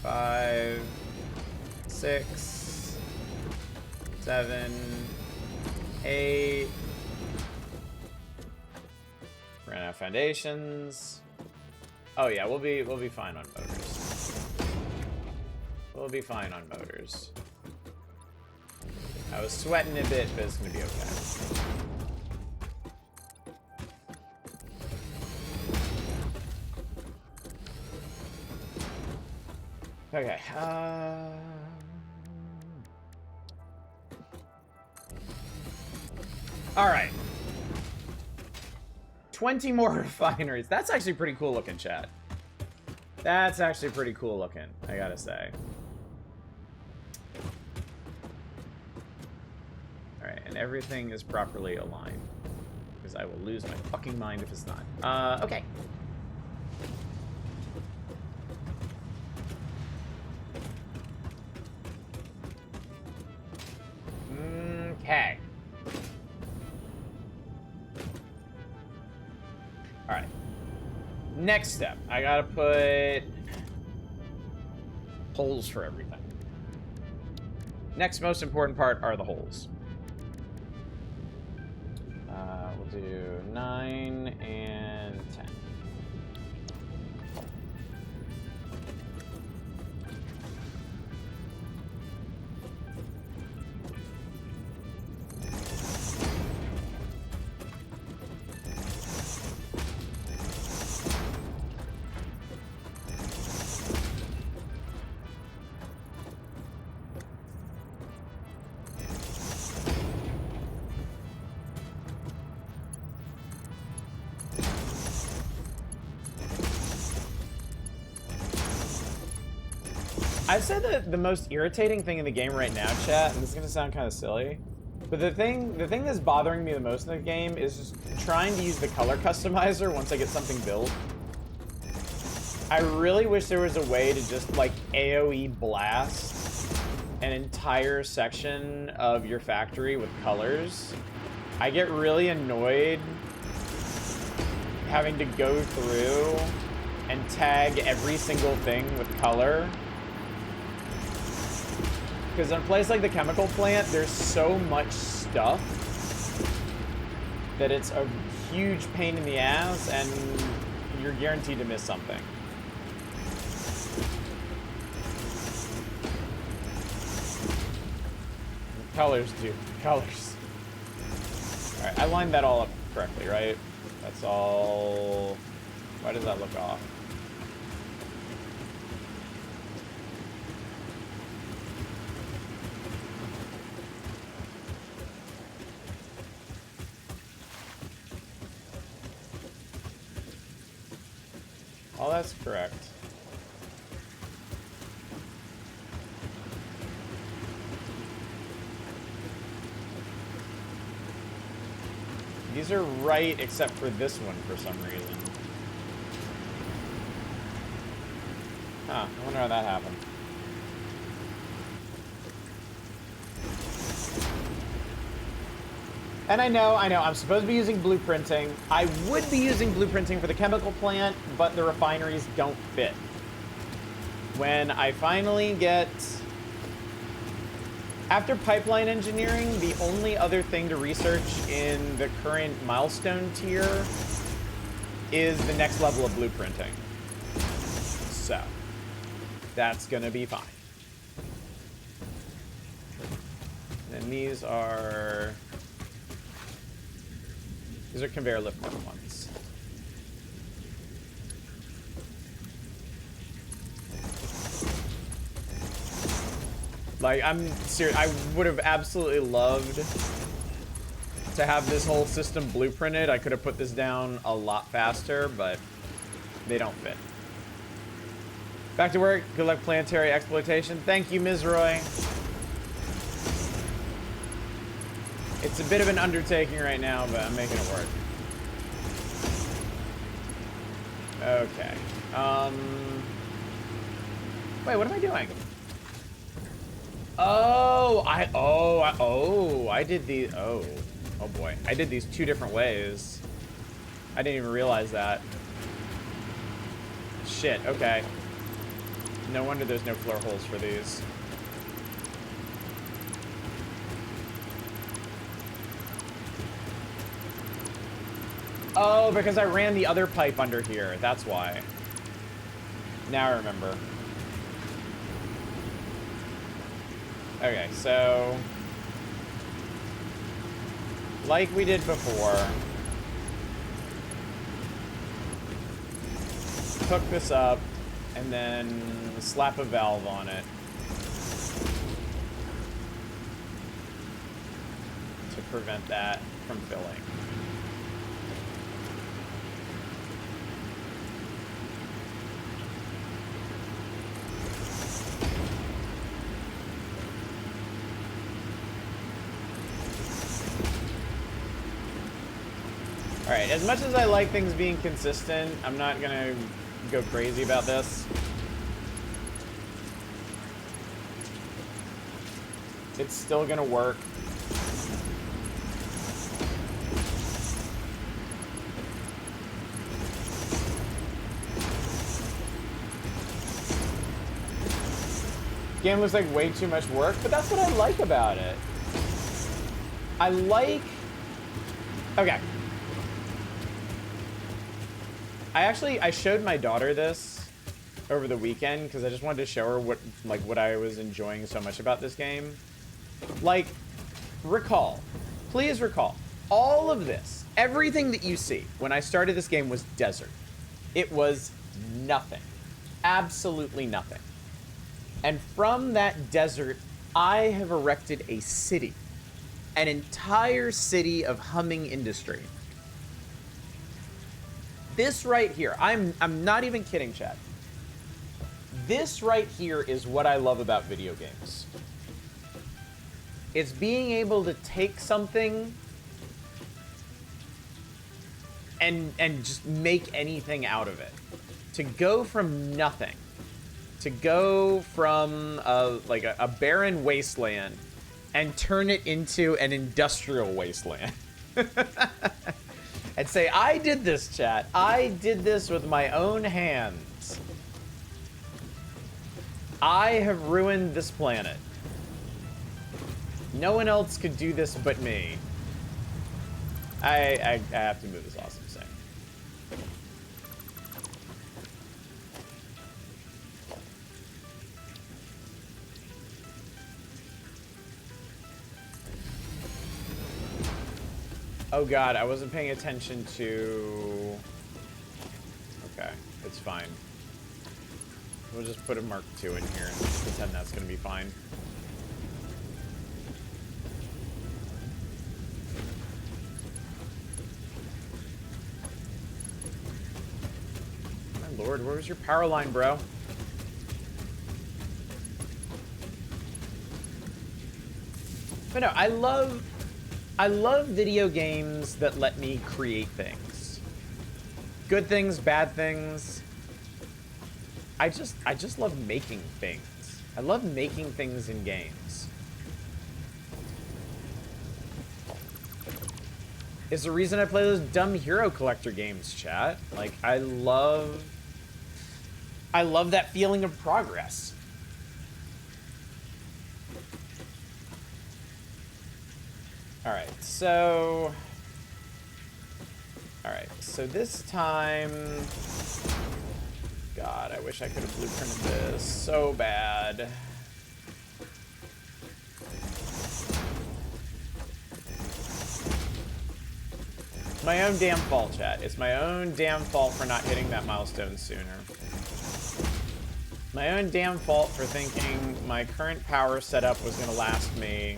5, 6, 7, 8. Ran out of foundations. Oh yeah, we'll be fine on motors. We'll be fine on motors. I was sweating a bit, but it's gonna be okay. Okay, alright. 20 more refineries. That's actually pretty cool looking, chat. That's actually pretty cool looking, I gotta say. Alright, and everything is properly aligned. Because I will lose my fucking mind if it's not. Okay. Okay. Alright. Next step. I gotta put holes for everything. Next most important part are the holes. We'll do 9 and 10. I'd say that the most irritating thing in the game right now, chat, and this is gonna sound kind of silly, but the thing that's bothering me the most in the game is just trying to use the color customizer once I get something built. I really wish there was a way to just like AoE blast an entire section of your factory with colors I get really annoyed having to go through and tag every single thing with color. Because in a place like the chemical plant, there's so much stuff that it's a huge pain in the ass, and you're guaranteed to miss something. Colors, dude. Colors. Alright, I lined that all up correctly, right? That's all... Why does that look off? All that's correct. These are right, except for this one for some reason. Huh, I wonder how that happened. And I know, I'm supposed to be using blueprinting. I would be using blueprinting for the chemical plant, but the refineries don't fit. When I finally get... After pipeline engineering, the only other thing to research in the current milestone tier is the next level of blueprinting. So, that's gonna be fine. And these are conveyor lift ones. Like, I'm serious. I would have absolutely loved to have this whole system blueprinted. I could have put this down a lot faster, but they don't fit. Back to work. Good luck, planetary exploitation. Thank you, Ms. Roy. It's a bit of an undertaking right now, but I'm making it work. Okay. Wait, what am I doing? Oh, I did these. Oh boy. I did these two different ways. I didn't even realize that. Shit, okay. No wonder there's no floor holes for these. Oh, because I ran the other pipe under here. That's why. Now I remember. Okay, so... like we did before... hook this up, and then slap a valve on it. To prevent that from filling. Alright, as much as I like things being consistent, I'm not gonna go crazy about this. It's still gonna work. Game looks like way too much work, but that's what I like about it. I like... okay. I showed my daughter this over the weekend because I just wanted to show her what I was enjoying so much about this game. Like, please recall, all of this, everything that you see when I started this game was desert. It was nothing. Absolutely nothing. And from that desert, I have erected a city. An entire city of humming industry. This right here, I'm not even kidding, Chad. This right here is what I love about video games. It's being able to take something and just make anything out of it. To go from nothing, to go from a barren wasteland and turn it into an industrial wasteland. And say, I did this, chat. I did this with my own hands. I have ruined this planet. No one else could do this but me. I have to move this awesome thing. Oh god, I wasn't paying attention to... Okay, it's fine. We'll just put a Mark II in here and pretend that's gonna be fine. My lord, where was your power line, bro? But no, I love video games that let me create things. Good things, bad things. I just love making things. I love making things in games. It's the reason I play those dumb hero collector games, chat. Like, I love that feeling of progress. Alright, so this time... God, I wish I could have blueprinted this so bad. My own damn fault, chat. It's my own damn fault for not hitting that milestone sooner. My own damn fault for thinking my current power setup was gonna last me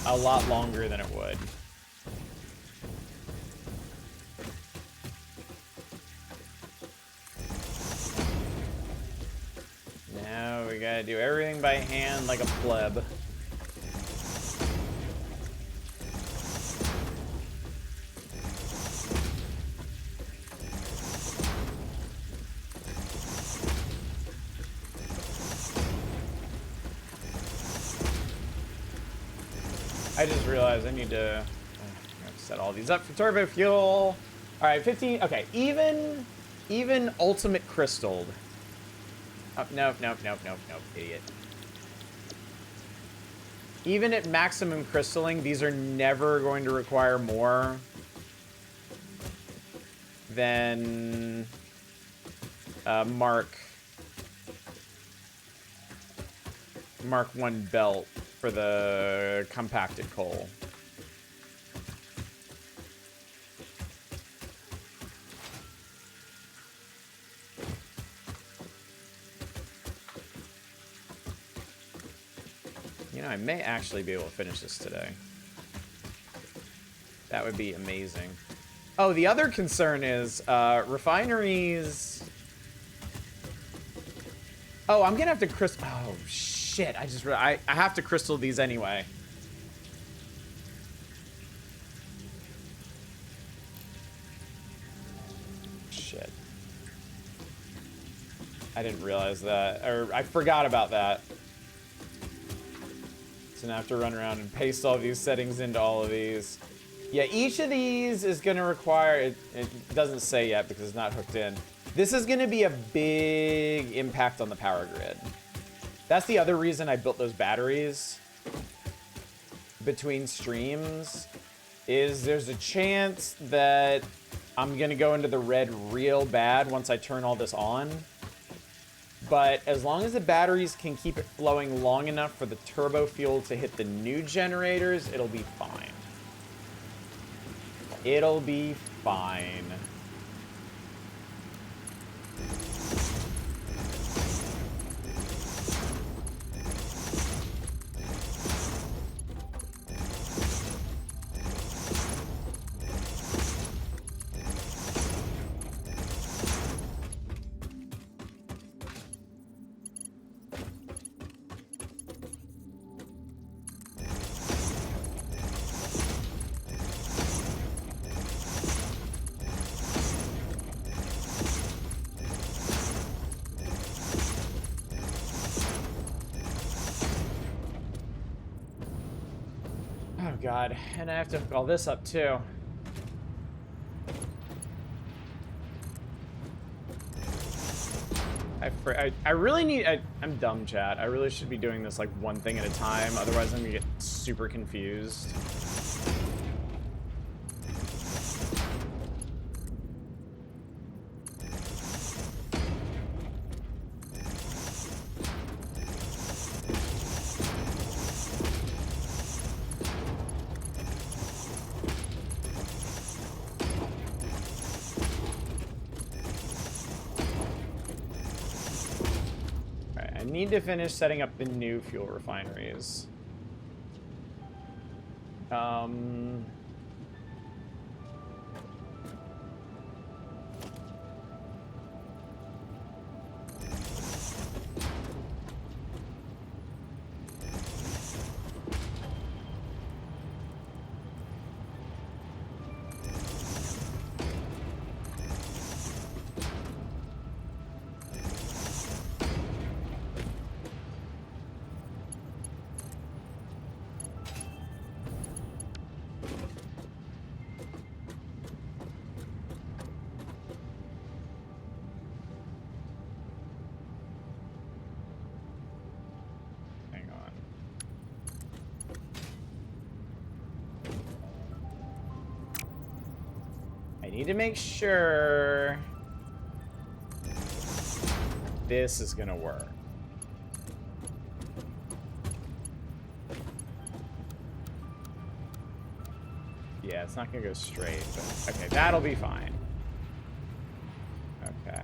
a lot longer than it would. Now we gotta do everything by hand like a pleb. I just realized I need to set all these up for turbo fuel. All right, 15. Okay, even ultimate crystalled. Oh, nope, idiot. Even at maximum crystalling, these are never going to require more than Mark 1 belt for the compacted coal. You know, I may actually be able to finish this today. That would be amazing. Oh, the other concern is refineries. Oh, I'm gonna have to crystal. Oh shit! I have to crystal these anyway. Shit. I didn't realize that, or I forgot about that. So now I have to run around and paste all these settings into all of these. Yeah, each of these is going to require... It doesn't say yet because it's not hooked in. This is going to be a big impact on the power grid. That's the other reason I built those batteries between streams, is there's a chance that I'm going to go into the red real bad once I turn all this on. But as long as the batteries can keep it flowing long enough for the turbo fuel to hit the new generators, it'll be fine. It'll be fine. god. And I have to hook all this up too. I really need... I'm dumb, chat. I really should be doing this like one thing at a time. Otherwise, I'm gonna get super confused. Need to finish setting up the new fuel refineries. I need to make sure this is gonna work. Yeah, it's not gonna go straight, but okay, that'll be fine. Okay.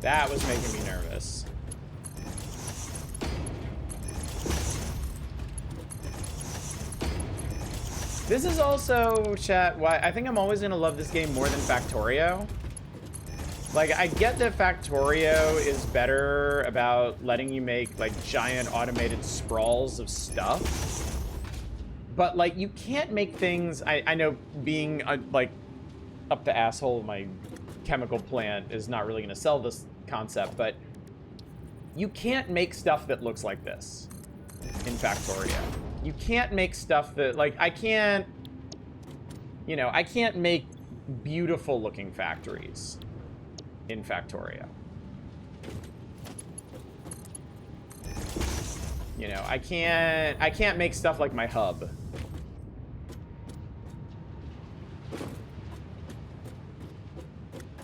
That was making me nervous. This is also, chat, why I think I'm always gonna love this game more than Factorio. Like, I get that Factorio is better about letting you make, like, giant automated sprawls of stuff. But, like, you can't make things... I know being, like, up the asshole of my chemical plant is not really gonna sell this concept, but you can't make stuff that looks like this in Factorio. You can't make stuff that, like, I can't, you know, I can't make beautiful looking factories in Factorio. You know, I can't make stuff like my hub.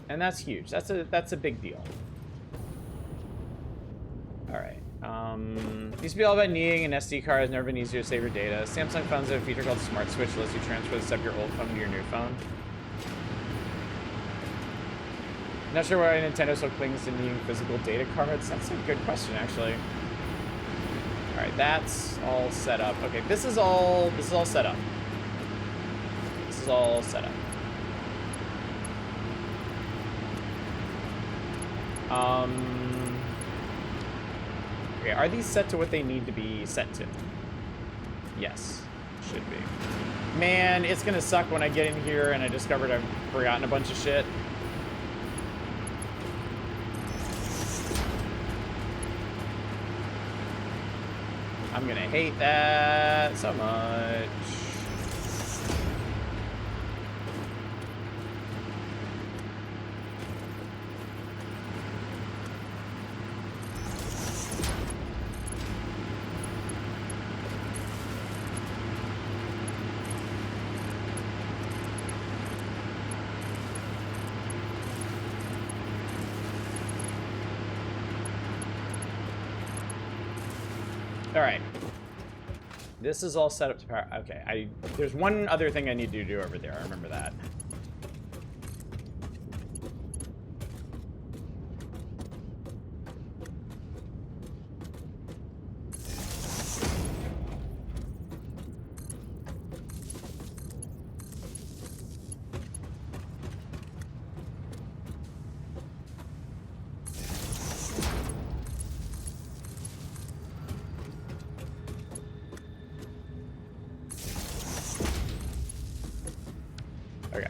And that's huge. That's a big deal. All right. Used to be all about needing an SD card. Has never been easier to save your data. Samsung phones have a feature called Smart Switch that lets you transfer the stuff your old phone to your new phone. Not sure why Nintendo so clings to needing physical data cards. That's a good question, actually. All right, that's all set up. Okay, this is all set up. This is all set up. Okay, are these set to what they need to be set to? Yes, should be. Man, it's gonna suck when I get in here and I discovered I've forgotten a bunch of shit. I'm gonna hate that so much. All right. This is all set up to power. Okay, there's one other thing I need to do over there. I remember that. Okay.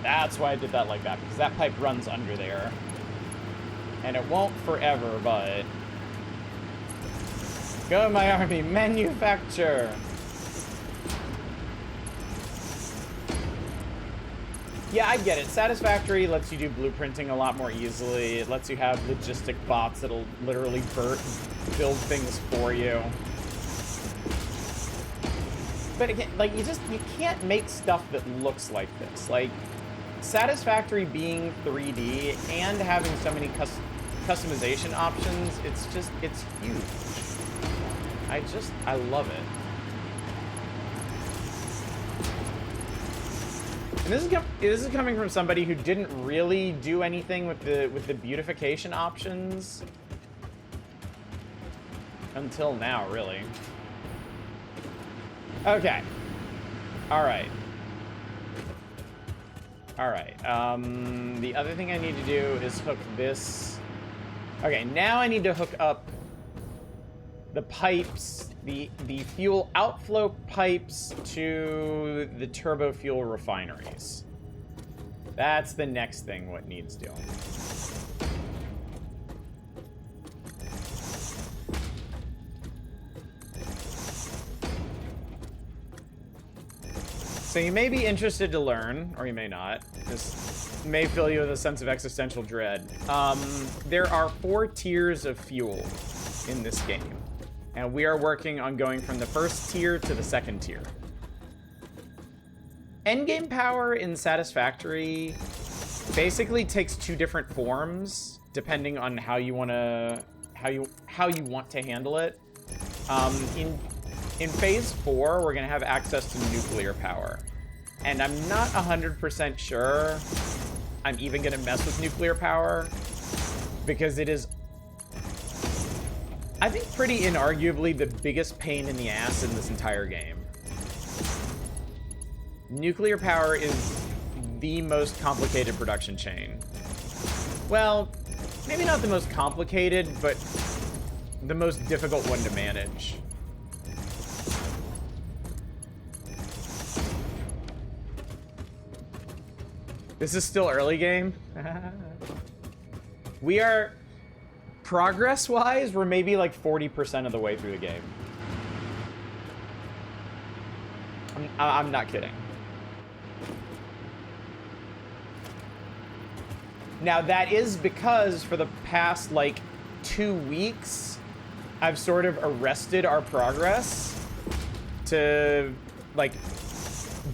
Yeah, That's why I did that like that, because that pipe runs under there. And it won't forever, but... Go, my army, manufacture! Yeah, I get it. Satisfactory lets you do blueprinting a lot more easily. It lets you have logistic bots that'll literally build things for you. But again, like, you can't make stuff that looks like this. Like, Satisfactory being 3D and having so many customization options, it's huge. I love it. And this is coming from somebody who didn't really do anything with the beautification options until now, really. Okay. All right. All right. The other thing I need to do is hook this. Okay, now I need to hook up the pipes, the fuel outflow pipes to the turbo fuel refineries. That's the next thing what needs doing. So you may be interested to learn, or you may not. This may fill you with a sense of existential dread. There are 4 tiers of fuel in this game. And we are working on going from the first tier to the second tier. Endgame power in Satisfactory basically takes 2 different forms depending on how you want to handle it. In phase 4, we're gonna have access to nuclear power, and I'm not 100% sure I'm even gonna mess with nuclear power because it is, I think, pretty inarguably the biggest pain in the ass in this entire game. Nuclear power is the most complicated production chain. Well, maybe not the most complicated, but the most difficult one to manage. This is still early game. We are... Progress-wise, we're maybe like 40% of the way through the game. I'm not kidding. Now, that is because for the past, like, 2 weeks, I've sort of arrested our progress to, like,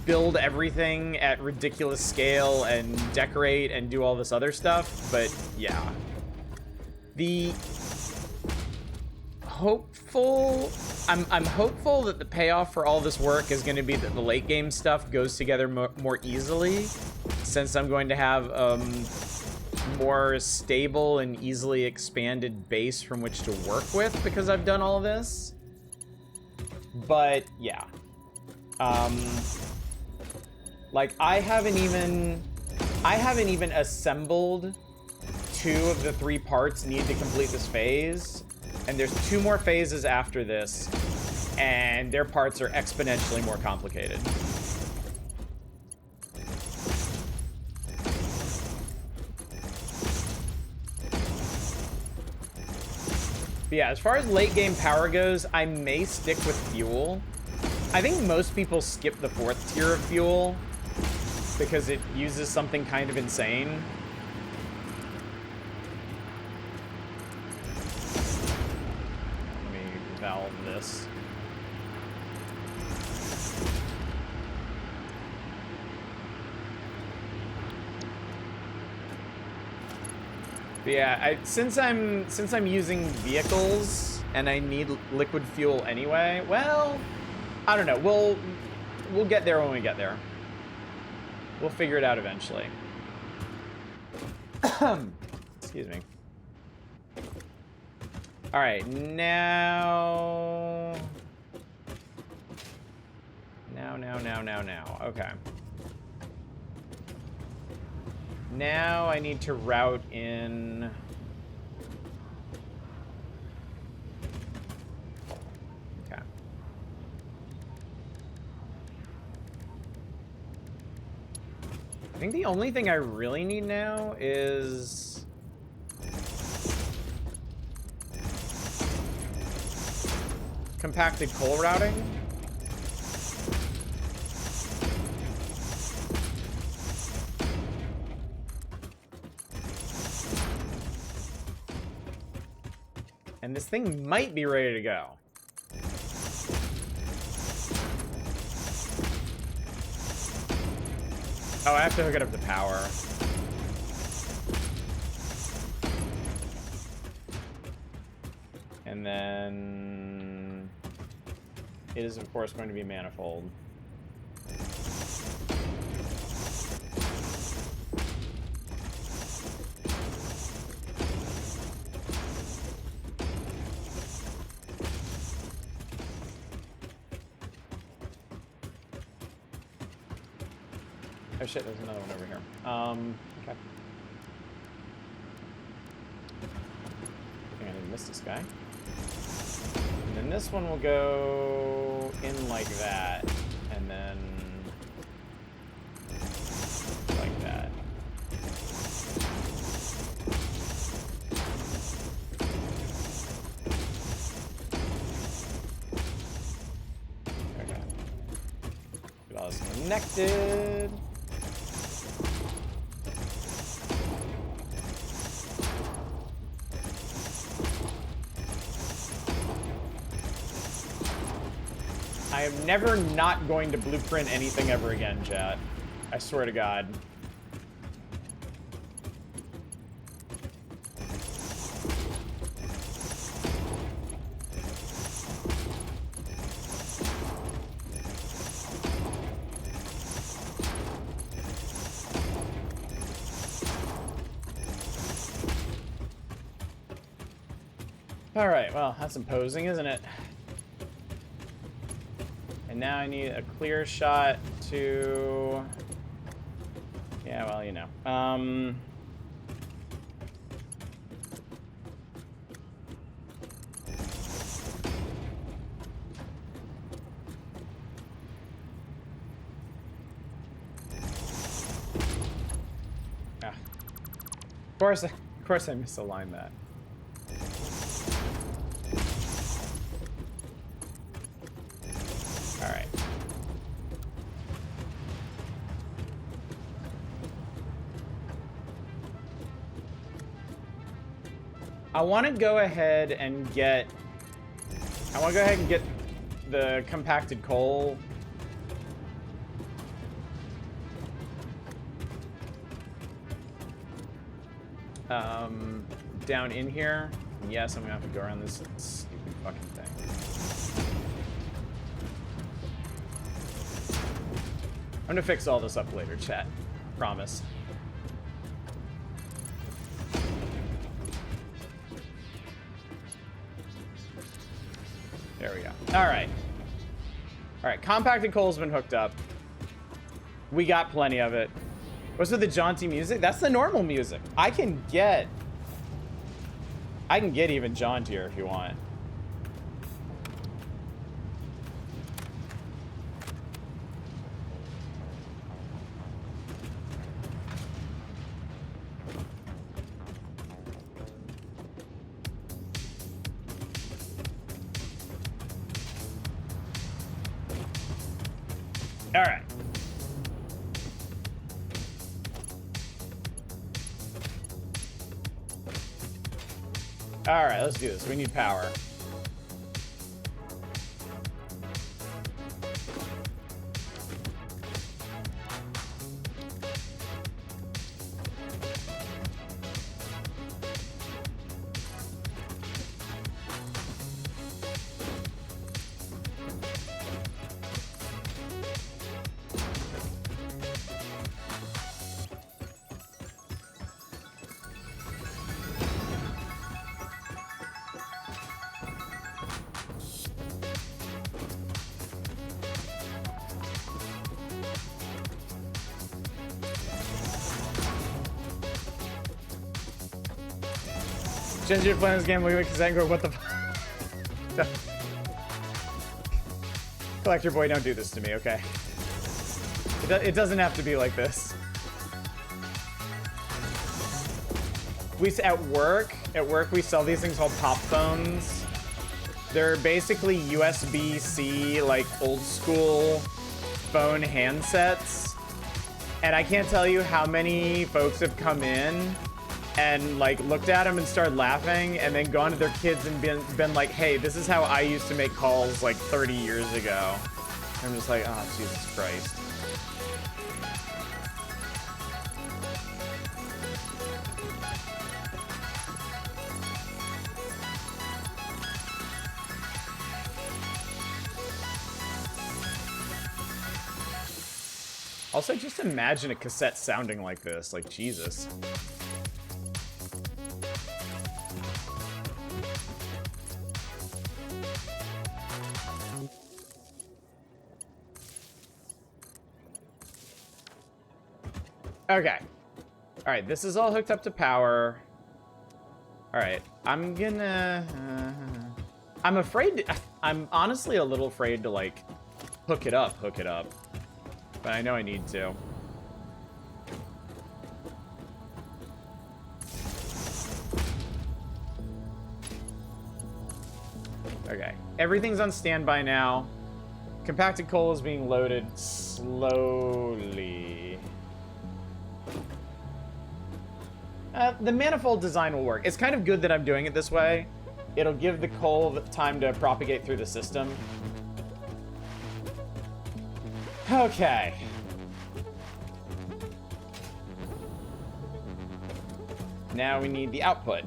build everything at ridiculous scale and decorate and do all this other stuff, but yeah. The hopeful, I'm hopeful that the payoff for all this work is going to be that the late game stuff goes together more easily, since I'm going to have more stable and easily expanded base from which to work with because I've done all this. But yeah, like I haven't even assembled 2 of the 3 parts needed to complete this phase, and there's 2 more phases after this, and their parts are exponentially more complicated. But yeah, as far as late game power goes, I may stick with fuel. I think most people skip the 4th tier of fuel because it uses something kind of insane. Let me valve this. But yeah, since I'm using vehicles and I need liquid fuel anyway, well, I don't know. We'll get there when we get there. We'll figure it out eventually. Excuse me. All right, now. Okay. Now I need to route in. Okay. I think the only thing I really need now is... compacted coal routing. And this thing might be ready to go. Oh, I have to hook it up to power. And then it is, of course, going to be manifold. Oh shit, there's another one over here. Okay. I think I didn't miss this guy. And then this one will go in like that, and then like that. Okay. Get all this connected. I am never not going to blueprint anything ever again, chat. I swear to God. All right, well, that's imposing, isn't it? And now I need a clear shot to... Yeah, well, you know. Of course I misaligned that. All right. I want to go ahead and get the compacted coal. Down in here. And yes, I'm gonna have to go around this stupid fucking thing. I'm gonna fix all this up later, chat. Promise. There we go. All right. All right, compacted coal's been hooked up. We got plenty of it. What's with the jaunty music? That's the normal music. I can get even jauntier if you want. All right. All right, let's do this. We need power. Ginger, you're playing this game because Angor, what the fuck? Collector boy, don't do this to me, okay? It doesn't have to be like this. At work we sell these things called pop phones. They're basically USB-C, like old school phone handsets. And I can't tell you how many folks have come in and like looked at them and started laughing and then gone to their kids and been like, hey, this is how I used to make calls like 30 years ago. I'm just like, oh, Jesus Christ. Also, just imagine a cassette sounding like this. Like, Jesus. Okay. Alright, this is all hooked up to power. Alright, I'm gonna... I'm afraid... I'm honestly a little afraid to, like, hook it up. But I know I need to. Okay. Everything's on standby now. Compacted coal is being loaded slowly. The manifold design will work. It's kind of good that I'm doing it this way. It'll give the coal time to propagate through the system. Okay. Now we need the output.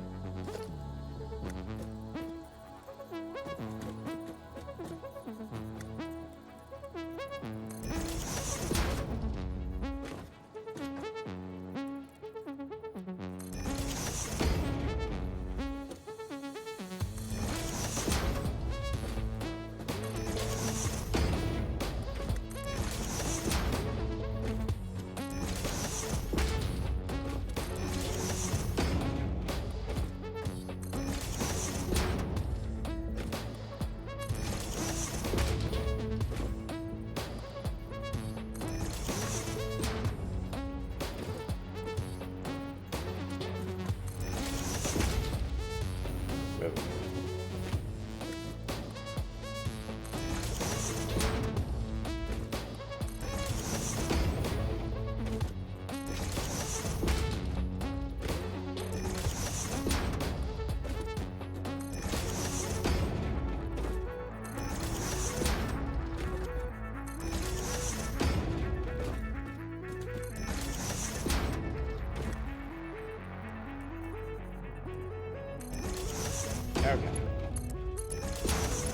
Okay.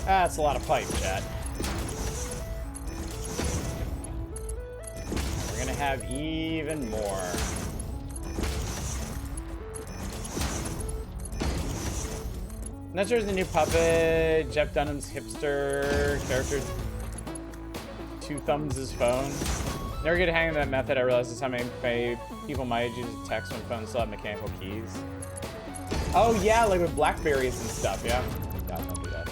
That's a lot of pipe, chat. We're gonna have even more. Not sure it's the new puppet. Jeff Dunham's hipster character. Two thumbs his phone. Never get a hang of that method. I realize it's how many people my age use text when phones still have mechanical keys. Oh yeah, like with Blackberries and stuff, yeah. God, don't do that.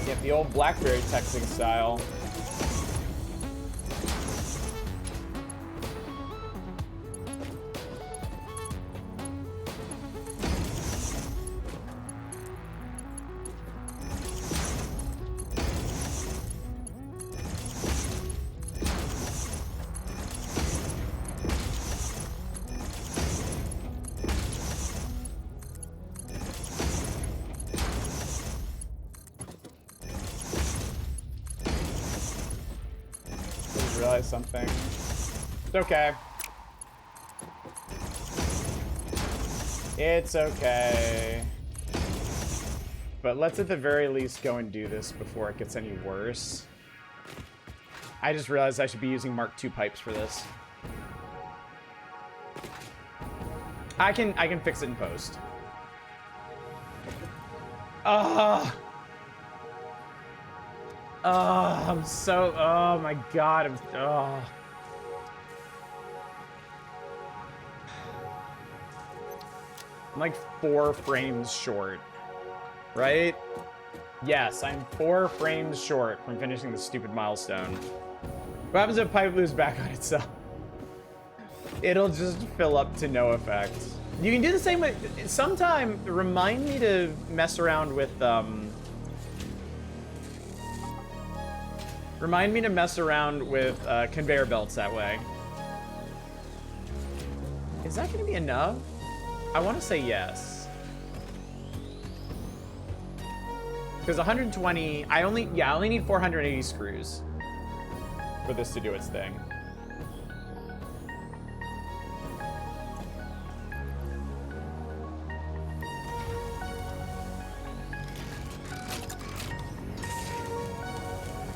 Yeah, the old Blackberry texting style. Something. It's okay. It's okay. But let's at the very least go and do this before it gets any worse. I just realized I should be using Mark II pipes for this. I can fix it in post. Oh, I'm so... Oh, my God. I'm like 4 frames short. Right? Yes, I'm 4 frames short from finishing the stupid milestone. What happens if pipe lose back on itself? It'll just fill up to no effect. You can do the same with... Sometime, remind me to mess around with, Remind me to mess around with conveyor belts that way. Is that going to be enough? I want to say yes. Because 120... I only need 480 screws for this to do its thing.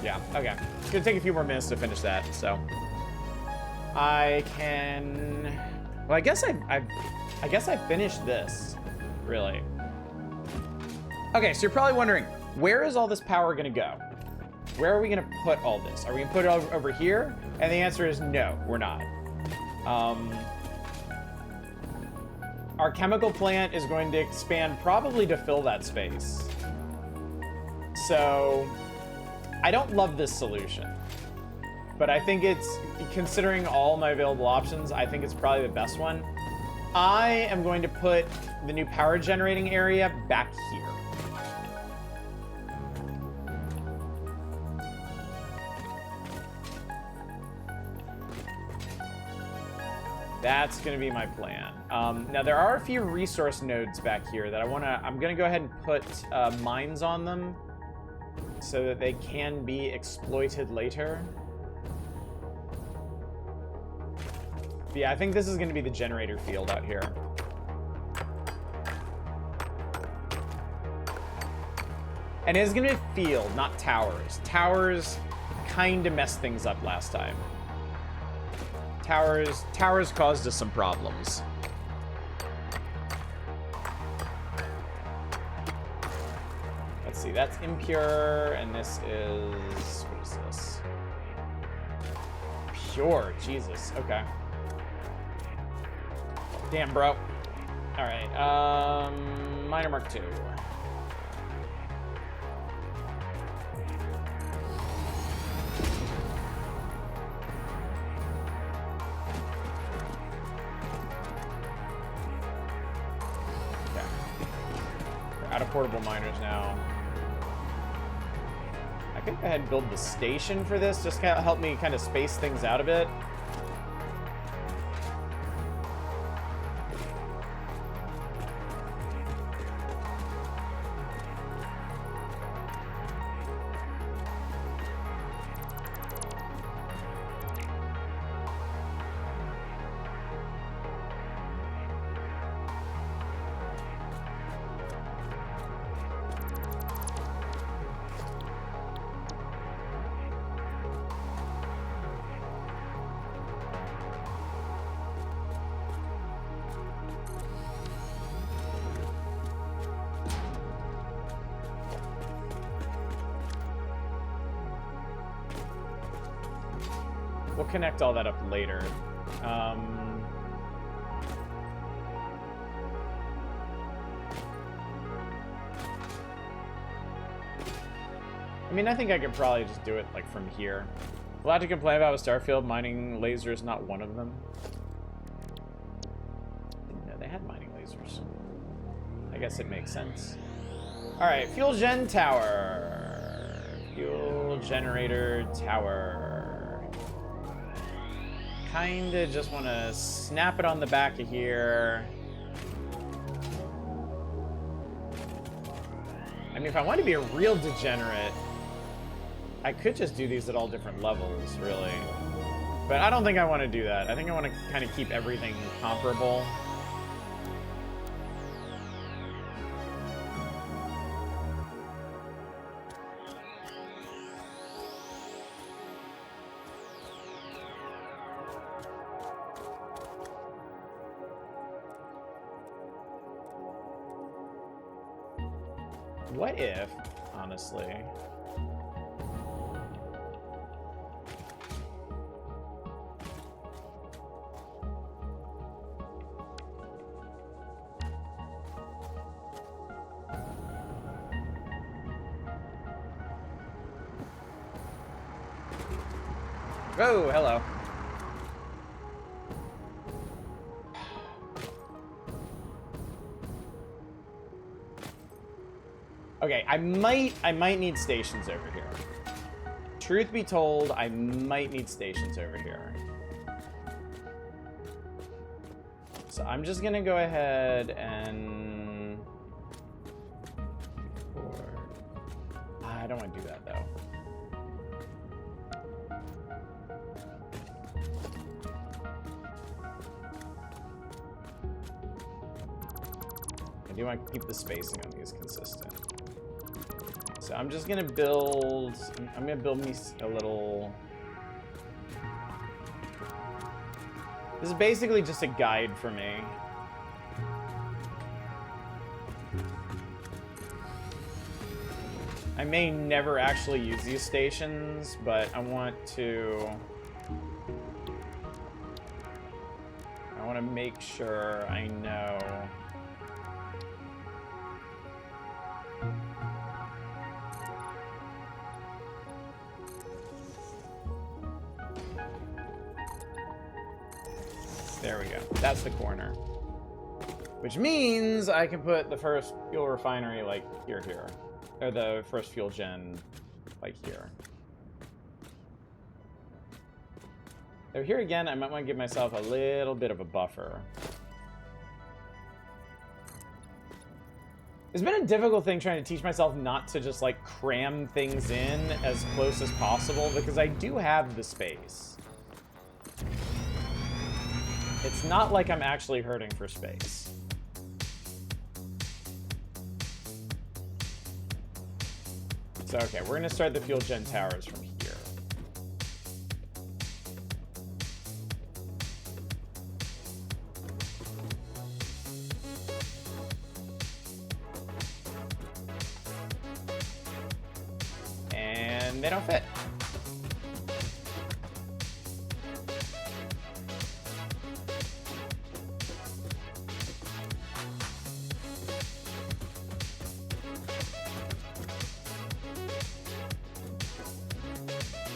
Yeah, okay. It's gonna take a few more minutes to finish that, so I can. Well, I guess I finished this, really. Okay, so you're probably wondering, where is all this power gonna go? Where are we gonna put all this? Are we gonna put it over here? And the answer is no, we're not. Our chemical plant is going to expand probably to fill that space. So I don't love this solution, but I think it's, considering all my available options, I think it's probably the best one. I am going to put the new power generating area back here. That's going to be my plan. Now there are a few resource nodes back here that I'm going to go ahead and put mines on them, so that they can be exploited later. But yeah, I think this is going to be the generator field out here. And it's going to be a field, not towers. Towers kind of messed things up last time. Towers caused us some problems. Let's see, that's impure, and this is, what is this? Pure, Jesus, okay. Damn, bro. All right, Miner Mark II. Okay. We're out of portable miners now. I could go ahead and build the station for this, just kind of help me kind of space things out a bit. We'll connect all that up later. I mean, I think I could probably just do it, like, from here. A lot to complain about with Starfield. Mining lasers, not one of them. Didn't know they had mining lasers. I guess it makes sense. Alright, fuel gen tower. Fuel generator tower. Kinda just want to snap it on the back of here. I mean, if I want to be a real degenerate, I could just do these at all different levels, really. But I don't think I want to do that. I think I want to kind of keep everything comparable. What if, honestly... Oh, hello. Okay, I might need stations over here. Truth be told, I might need stations over here. So I'm just gonna go ahead and... I don't want to do that, though. I do want to keep the spacing on these consistent. So I'm just gonna build... I'm gonna build me a little... This is basically just a guide for me. I may never actually use these stations, but I want to make sure I know. There we go. That's the corner. Which means I can put the first fuel refinery, like, here. Or the first fuel gen, like, here. So here again, I might want to give myself a little bit of a buffer. It's been a difficult thing trying to teach myself not to just, like, cram things in as close as possible, because I do have the space. It's not like I'm actually hurting for space. So, okay, we're going to start the fuel gen towers from here. And they don't fit.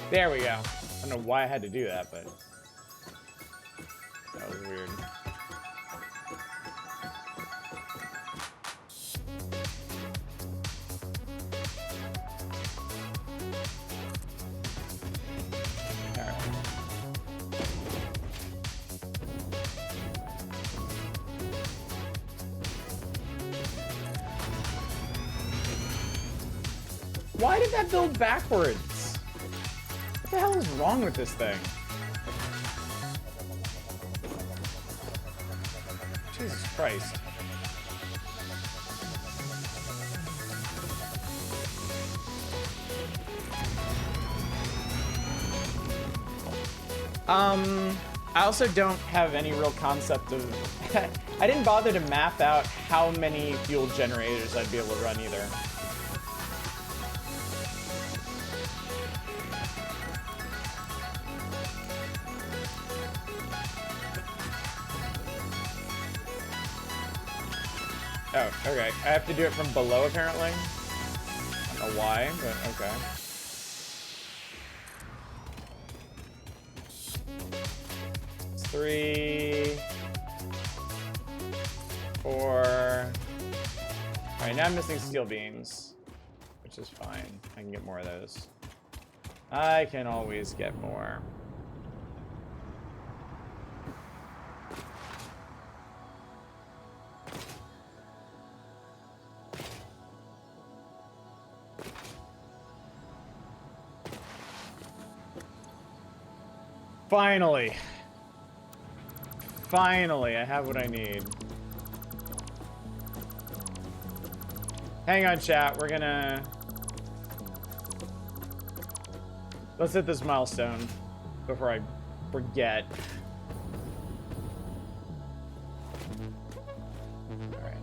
There we go. I don't know why I had to do that, but that was weird. Alright. Why did that build backwards? What the hell is wrong with this thing? Jesus Christ. I also don't have any real concept of... I didn't bother to map out how many fuel generators I'd be able to run either. Oh, okay. I have to do it from below, apparently. I don't know why, but okay. It's 3, 4. Alright, now I'm missing steel beams, which is fine. I can get more of those. I can always get more. Finally. Finally, I have what I need. Hang on, chat. We're gonna... Let's hit this milestone before I forget. Alright.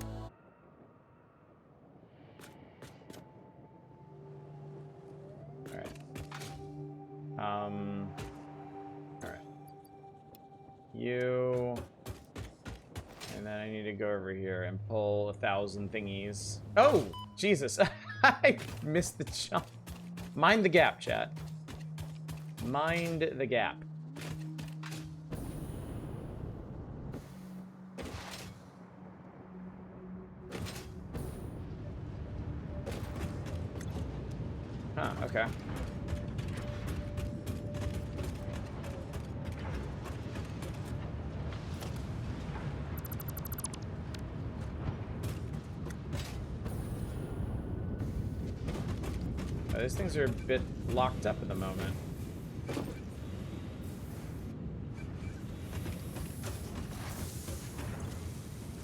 Alright. You, and then I need to go over here and pull 1,000 thingies. Oh, Jesus. I missed the jump. Mind the gap, chat. Mind the gap. Huh, okay. These things are a bit locked up at the moment.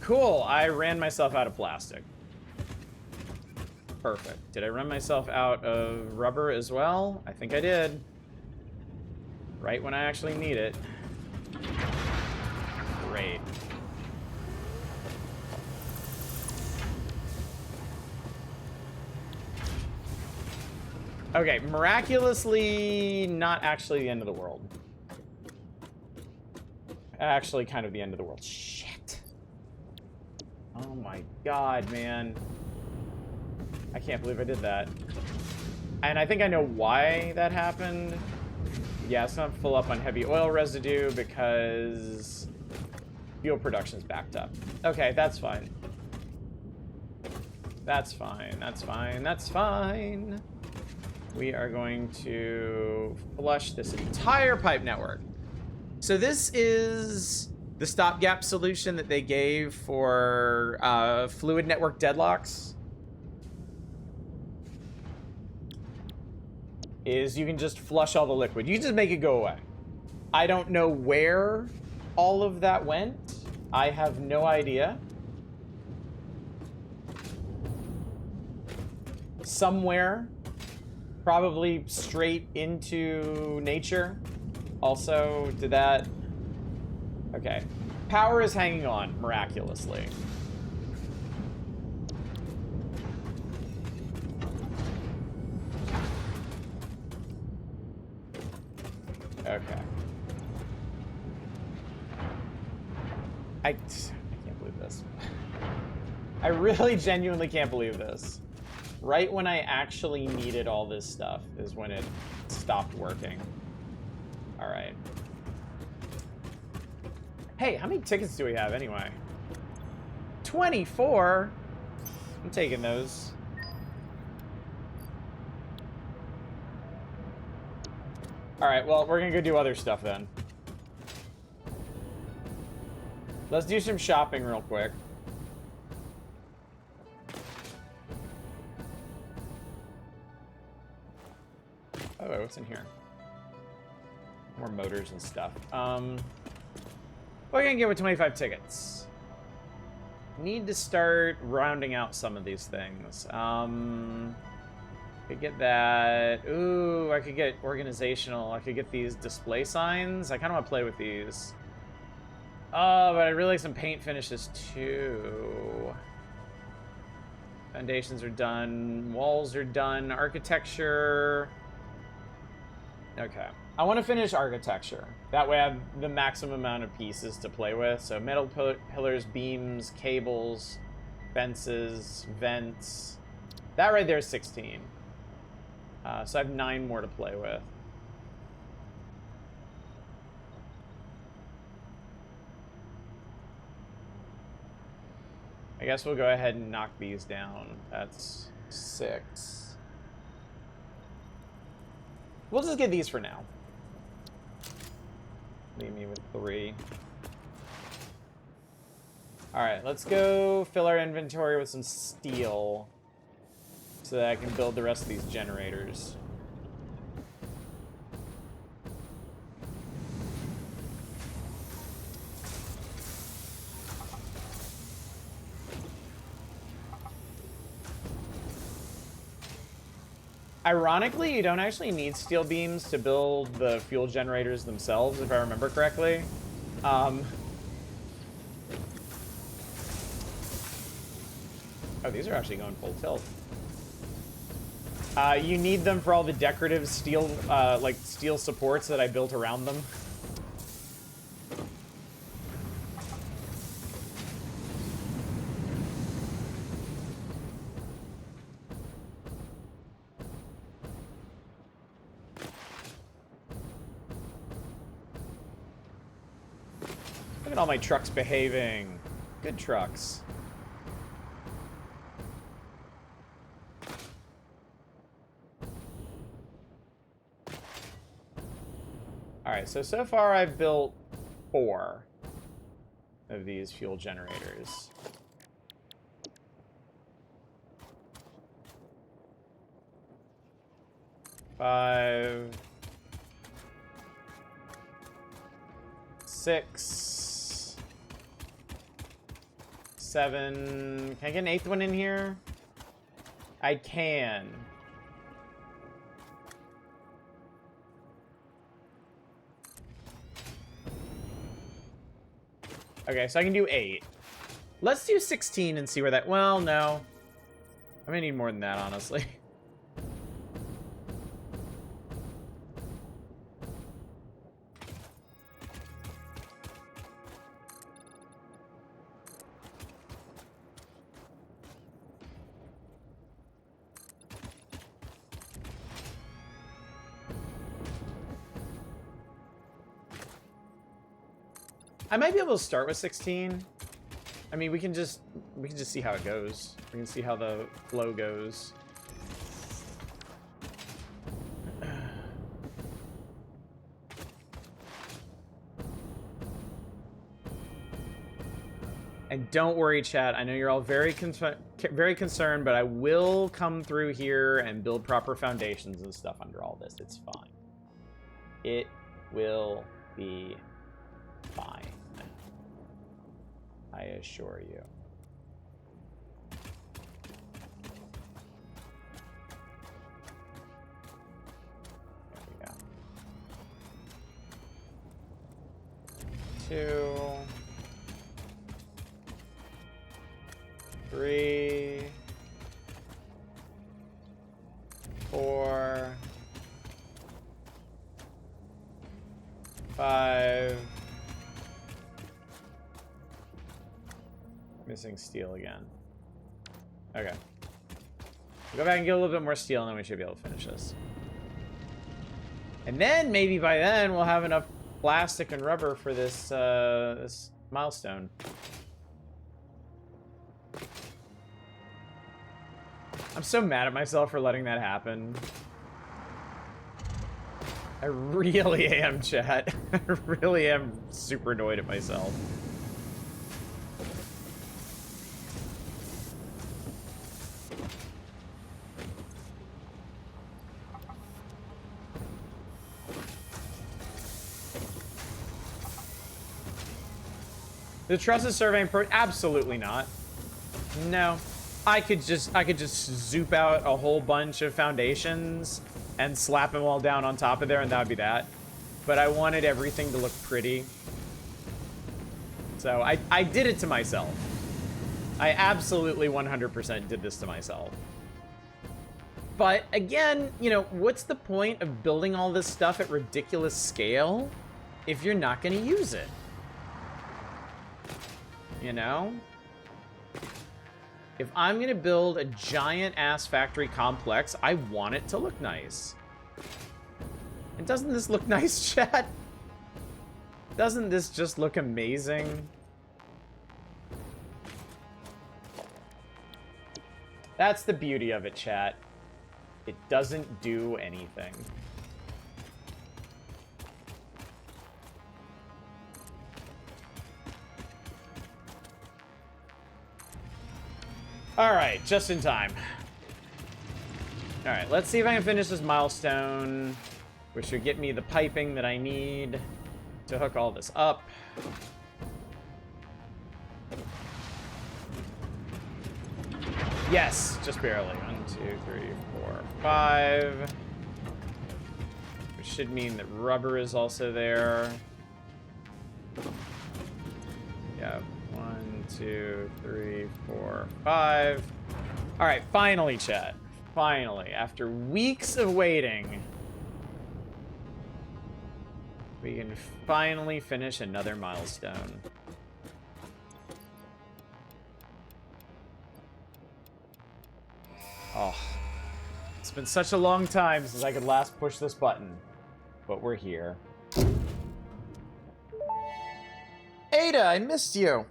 Cool, I ran myself out of plastic. Perfect. Did I run myself out of rubber as well? I think I did. Right when I actually need it. Great. Okay, miraculously not actually the end of the world. Actually kind of the end of the world. Shit. Oh my god, man. I can't believe I did that. And I think I know why that happened. Yeah, it's not full up on heavy oil residue because fuel production's backed up. Okay, that's fine. That's fine, that's fine, that's fine. We are going to flush this entire pipe network. So this is the stopgap solution that they gave for fluid network deadlocks. Is you can just flush all the liquid. You can just make it go away. I don't know where all of that went. I have no idea. Somewhere. Probably straight into nature. Also, did that... Okay. Power is hanging on, miraculously. Okay. I can't believe this. I really genuinely can't believe this. Right when I actually needed all this stuff is when it stopped working. All right. Hey, how many tickets do we have anyway? 24? I'm taking those. All right, well, we're gonna go do other stuff then. Let's do some shopping real quick. Oh, what's in here? More motors and stuff. We're gonna get with 25 tickets. Need to start rounding out some of these things. Could get that. Ooh, I could get organizational. I could get these display signs. I kind of want to play with these. Oh, but I'd really like some paint finishes too. Foundations are done. Walls are done. Architecture. Okay. I want to finish architecture. That way I have the maximum amount of pieces to play with. So metal pillars, beams, cables, fences, vents. That right there is 16. So I have 9 more to play with. I guess we'll go ahead and knock these down. That's 6. We'll just get these for now. Leave me with 3. Alright, let's go fill our inventory with some steel so that I can build the rest of these generators. Ironically, you don't actually need steel beams to build the fuel generators themselves, if I remember correctly. Oh, these are actually going full tilt. You need them for all the decorative steel, like steel supports that I built around them. Look at all my trucks behaving. Good trucks. Alright, so far I've built 4 of these fuel generators. Five, 6, 7. Can I get an 8th one in here? I can. Okay, so I can do 8. Let's do 16 and see where that... Well, no. I may need more than that, honestly. I might be able to start with 16. I mean, we can just see how it goes. We can see how the flow goes. And don't worry, chat. I know you're all very concerned, but I will come through here and build proper foundations and stuff under all this. It's fine. It will be fine. I assure you. There we go. 2, 3, 4, 5. Missing steel again. Okay. Go back and get a little bit more steel, and then we should be able to finish this. And then, maybe by then, we'll have enough plastic and rubber for this, this milestone. I'm so mad at myself for letting that happen. I really am, chat. I really am super annoyed at myself. The trusted surveying pro? Absolutely not. No. I could just zoop out a whole bunch of foundations and slap them all down on top of there, and that would be that. But I wanted everything to look pretty. So I did it to myself. I absolutely 100% did this to myself. But again, you know, what's the point of building all this stuff at ridiculous scale if you're not going to use it? You know? If I'm going to build a giant-ass factory complex, I want it to look nice. And doesn't this look nice, chat? Doesn't this just look amazing? That's the beauty of it, chat. It doesn't do anything. Alright, just in time. Alright, let's see if I can finish this milestone, which should get me the piping that I need to hook all this up. Yes, just barely. 1, 2, 3, 4, 5. Which should mean that rubber is also there. Yeah. 1, 2, 3, 4, 5. All right, finally, chat. Finally, after weeks of waiting, we can finally finish another milestone. Oh, it's been such a long time since I could last push this button, but we're here. Ada, I missed you.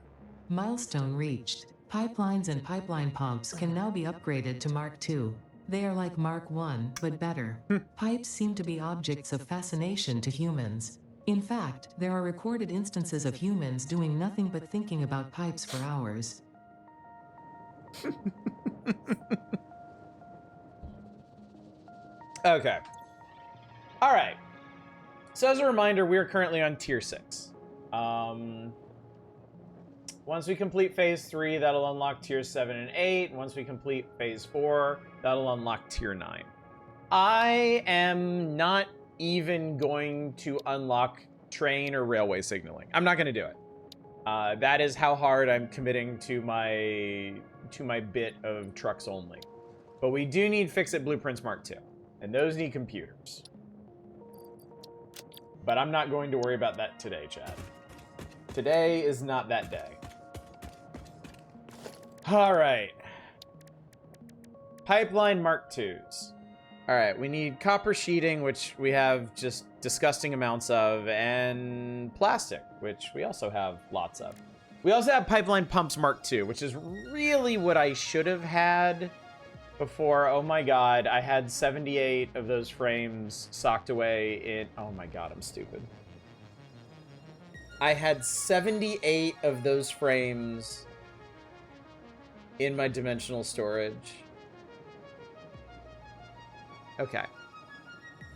Milestone reached. Pipelines and pipeline pumps can now be upgraded to Mark II. They are like Mark I, but better. Pipes seem to be objects of fascination to humans. In fact, there are recorded instances of humans doing nothing but thinking about pipes for hours. Okay. All right. So as a reminder, we are currently on tier 6. Once we complete phase 3, that'll unlock tier 7 and 8. Once we complete phase 4, that'll unlock tier 9. I am not even going to unlock train or railway signaling. I'm not going to do it. That is how hard I'm committing to my bit of trucks only. But we do need Fix-It Blueprints Mark II, and those need computers. But I'm not going to worry about that today, Chad. Today is not that day. All right. Pipeline Mark IIs. All right, we need copper sheeting, which we have just disgusting amounts of, and plastic, which we also have lots of. We also have pipeline pumps Mark II, which is really what I should have had before. Oh my god, I had 78 of those frames socked away in... Oh my god, I'm stupid. I had 78 of those frames in my dimensional storage. Okay.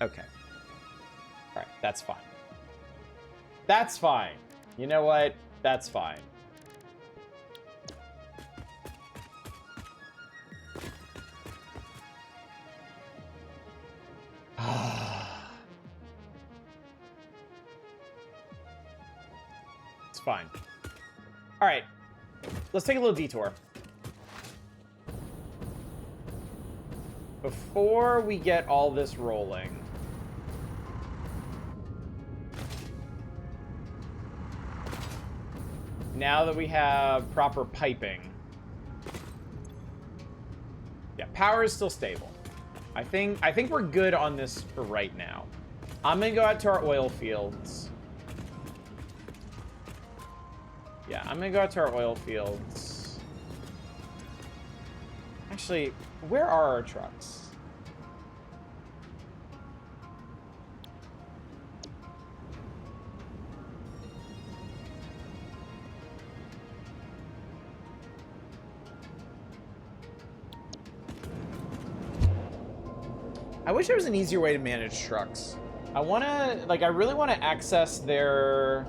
Okay. Alright, that's fine. That's fine. You know what? That's fine. It's fine. Alright. Let's take a little detour. Before we get all this rolling, now that we have proper piping, yeah, power is still stable. I think we're good on this for right now. I'm gonna go out to our oil fields. Yeah, I'm gonna go out to our oil fields. Actually, where are our trucks? I wish there was an easier way to manage trucks. I really want to access their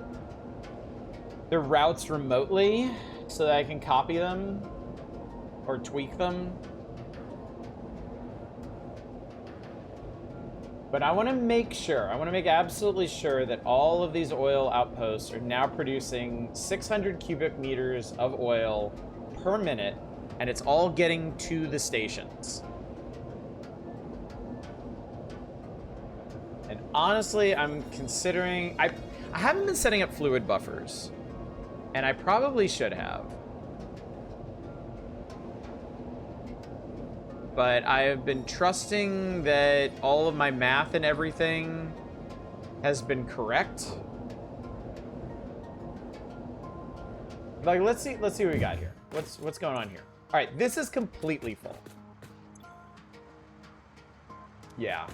routes remotely so that I can copy them or tweak them. But I want to make absolutely sure that all of these oil outposts are now producing 600 cubic meters of oil per minute, and it's all getting to the stations. And honestly, I'm considering... I haven't been setting up fluid buffers, and I probably should have. But I have been trusting that all of my math and everything has been correct. Like, let's see what we got here. What's going on here? All right, this is completely full. Yeah.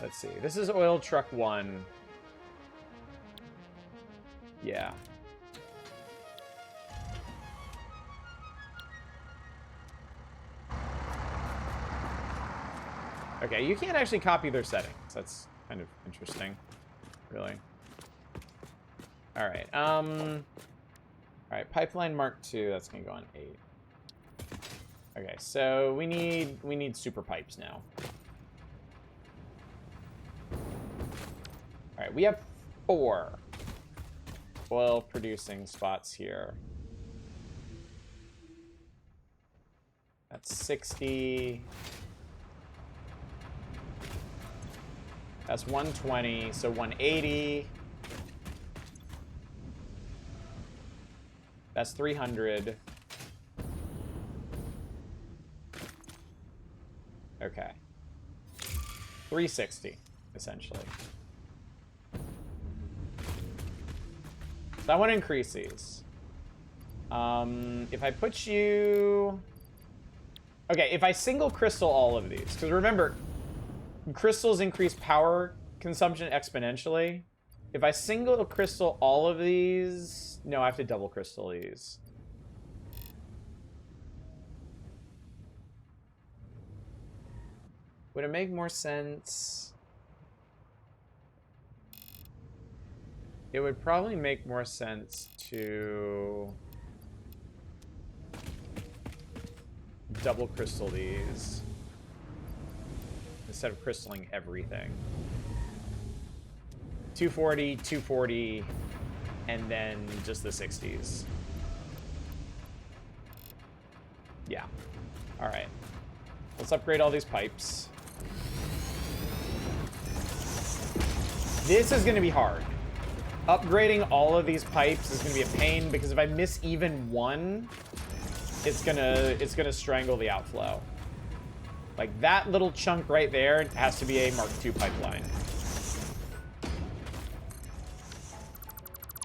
Let's see. This is oil truck 1. Yeah. Okay, you can't actually copy their settings. That's kind of interesting, really. All right. All right, pipeline Mark II. That's gonna go on 8. Okay, so we need super pipes now. All right, we have 4 oil producing spots here. That's 60. That's 120, so 180. That's 300. Okay. 360. essentially. So I want to increase these. If I put you... Okay, if I single crystal all of these, because remember, crystals increase power consumption exponentially. If I single crystal all of these... No, I have to double crystal these. Would it make more sense? It would probably make more sense to double crystal these instead of crystalling everything. 240, 240, and then just the 60s. Yeah. All right. Let's upgrade all these pipes. This is going to be hard. Upgrading all of these pipes is going to be a pain because if I miss even one, it's gonna strangle the outflow. Like that little chunk right there has to be a Mark II pipeline.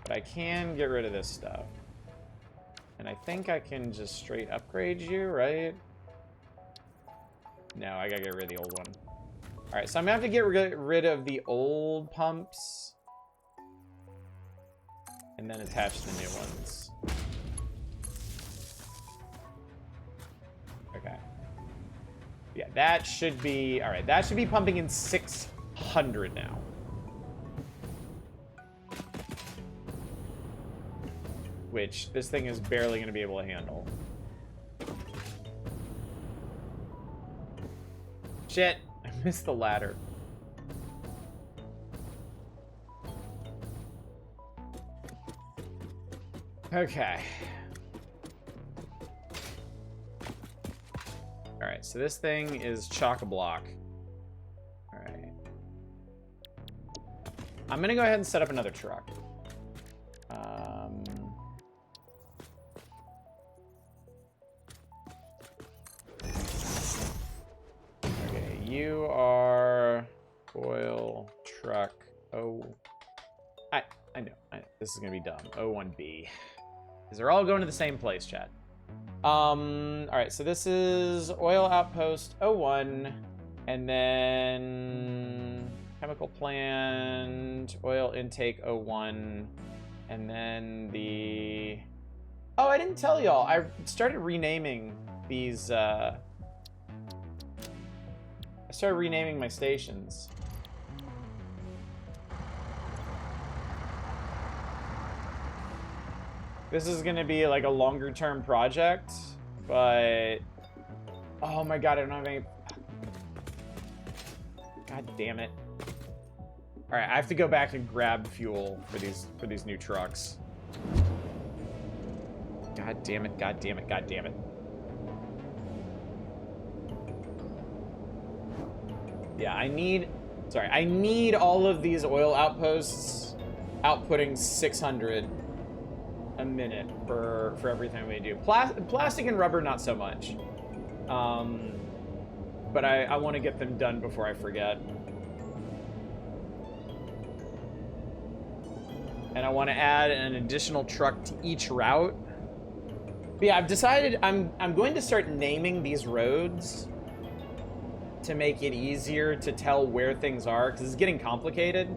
But I can get rid of this stuff. And I think I can just straight upgrade you, right? No, I gotta get rid of the old one. Alright, so I'm gonna have to get rid of the old pumps. And then attach the new ones. Okay. Yeah, that should be... Alright, that should be pumping in 600 now. Which this thing is barely going to be able to handle. Shit, I missed the ladder. Okay. Alright, so this thing is chock-a-block. Alright. I'm gonna go ahead and set up another truck. Okay, you are oil truck. Oh, I know. This is gonna be dumb. O1B. Because they're all going to the same place, chat. Alright, so this is oil outpost 01, and then chemical plant, oil intake 01, and then the... Oh, I didn't tell y'all. I started renaming these, I started renaming my stations. This is gonna be like a longer term project, but oh my god, I don't have any. God damn it! All right, I have to go back and grab fuel for these new trucks. God damn it! God damn it! God damn it! Yeah, I need all of these oil outposts outputting 600. A minute for everything we do. Plastic and rubber, not so much. But I want to get them done before I forget. And I want to add an additional truck to each route. But yeah, I've decided I'm going to start naming these roads to make it easier to tell where things are, because it's getting complicated.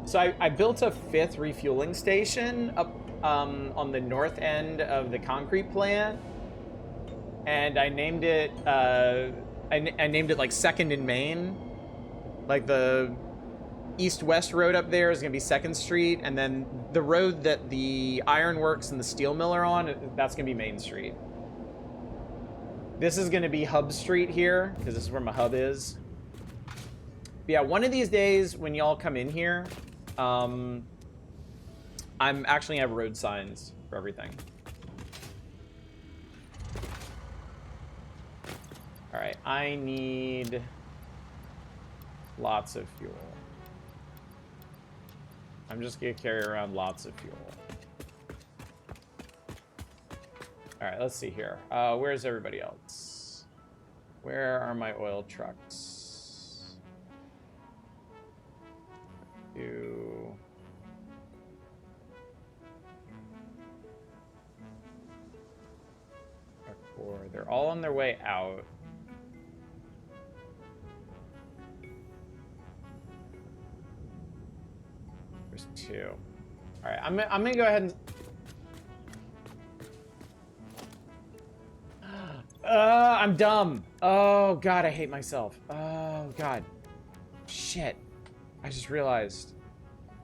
So I built a 5th refueling station up on the north end of the concrete plant, and I named it I named it like 2nd and Main. Like the east-west road up there is gonna be 2nd Street, and then the road that the ironworks and the steel mill are on, that's gonna be Main Street. This is gonna be Hub Street here, because this is where my hub is. But yeah, one of these days when y'all come in here, I'm actually gonna have road signs for everything. All right, I need lots of fuel. I'm just gonna carry around lots of fuel. All right, let's see here. Where's everybody else? Where are my oil trucks? They're all on their way out. There's 2. All right, I'm gonna go ahead and. I'm dumb. Oh god, I hate myself. Oh god, shit. I just realized.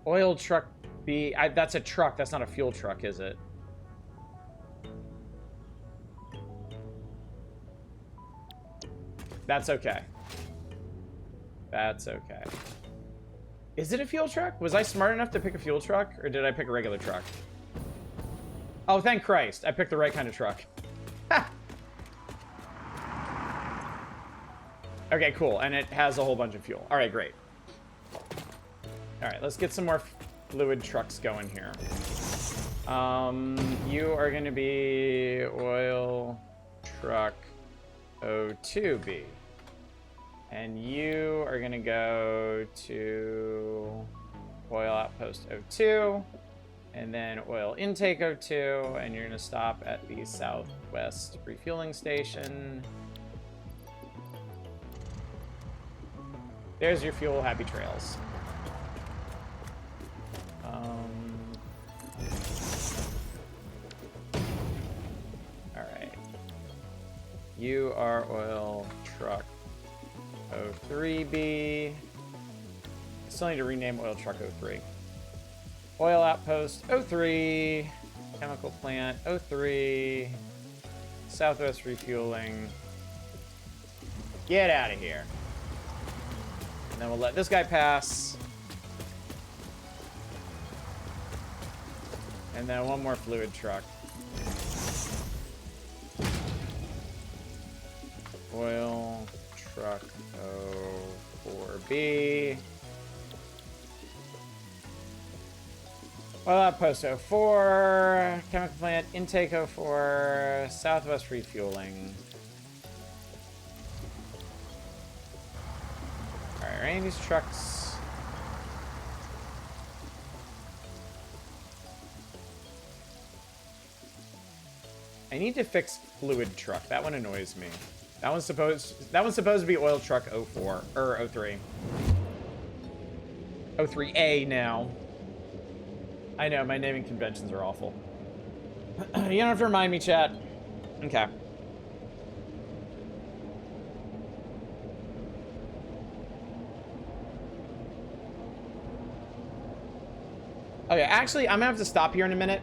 Oil truck B. That's a truck. That's not a fuel truck, is it? That's okay. That's okay. Is it a fuel truck? Was I smart enough to pick a fuel truck, or did I pick a regular truck? Oh, thank Christ. I picked the right kind of truck. Ha! Okay, cool. And it has a whole bunch of fuel. All right, great. All right, let's get some more fluid trucks going here. You are going to be oil truck O2B. And you are going to go to oil outpost O2. And then oil intake O2. And you're going to stop at the southwest refueling station. There's your fuel. Happy trails. Alright. You are oil truck O3B. I still need to rename oil truck O3. Oil outpost O3. Chemical plant O3. Southwest refueling. Get out of here. And then we'll let this guy pass. And then one more fluid truck. Oil truck O4B. Oil outpost 04. Chemical plant intake 04. Southwest refueling. Alright, are any of these trucks... I need to fix fluid truck. That one annoys me. That one's supposed to be oil truck 04 or 03. 03A now. I know, my naming conventions are awful. You don't have to remind me, chat. Okay. Okay, actually, I'm gonna have to stop here in a minute.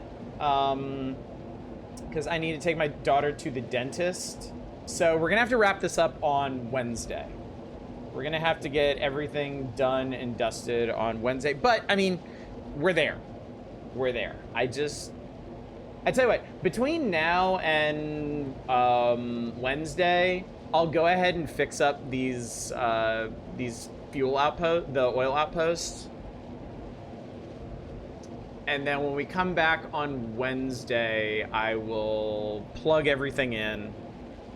Because I need to take my daughter to the dentist. So we're gonna have to wrap this up on Wednesday. We're gonna have to get everything done and dusted on Wednesday. But, I mean, we're there. We're there. I tell you what, between now and Wednesday, I'll go ahead and fix up these fuel outposts, the oil outposts. And then when we come back on Wednesday, I will plug everything in.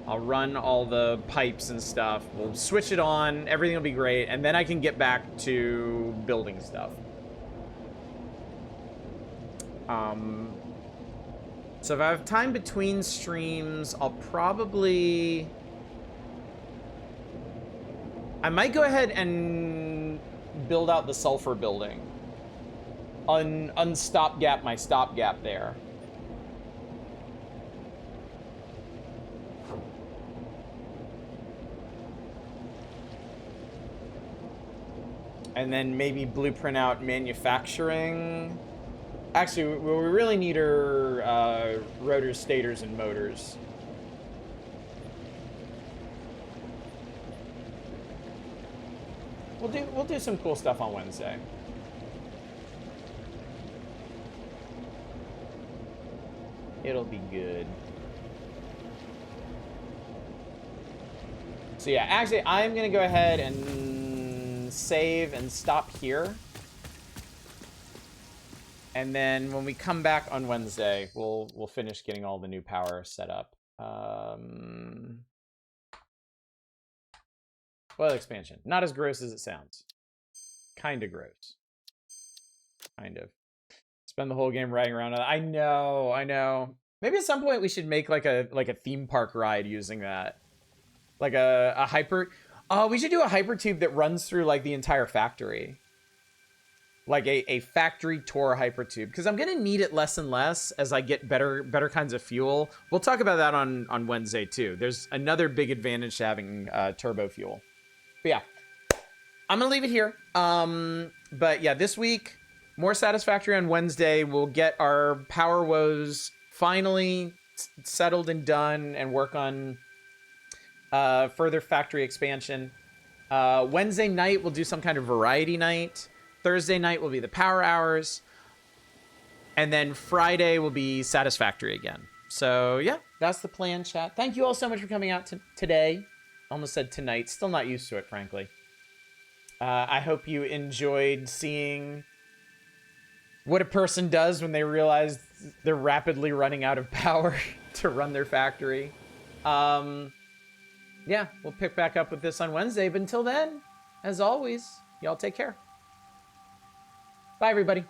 I'll run all the pipes and stuff. We'll switch it on. Everything will be great. And then I can get back to building stuff. So if I have time between streams, I might go ahead and build out the sulfur building. Unstopgap my stopgap there. And then maybe blueprint out manufacturing. Actually, what we really need are rotors, stators, and motors. We'll do some cool stuff on Wednesday. It'll be good. So yeah, actually, I'm gonna go ahead and save and stop here. And then when we come back on Wednesday, we'll finish getting all the new power set up. Oil expansion. Not as gross as it sounds. Kinda gross. Kind of. Spend the whole game riding around. I know. Maybe at some point we should make like a theme park ride using that. Like a hyper. Oh, we should do a hypertube that runs through like the entire factory. Like a factory tour hypertube, because I'm gonna need it less and less as I get better kinds of fuel. We'll talk about that on Wednesday too. There's another big advantage to having turbo fuel. But yeah, I'm gonna leave it here. But yeah, this week more Satisfactory on Wednesday. We'll get our power woes finally settled and done, and work on further factory expansion. Wednesday night we'll do some kind of variety night. Thursday night will be the power hours. And then Friday will be Satisfactory again. So yeah, that's the plan, chat. Thank you all so much for coming out today. Almost said tonight. Still not used to it, frankly. I hope you enjoyed seeing what a person does when they realize they're rapidly running out of power to run their factory. Yeah, we'll pick back up with this on Wednesday. But until then, as always, y'all take care. Bye, everybody.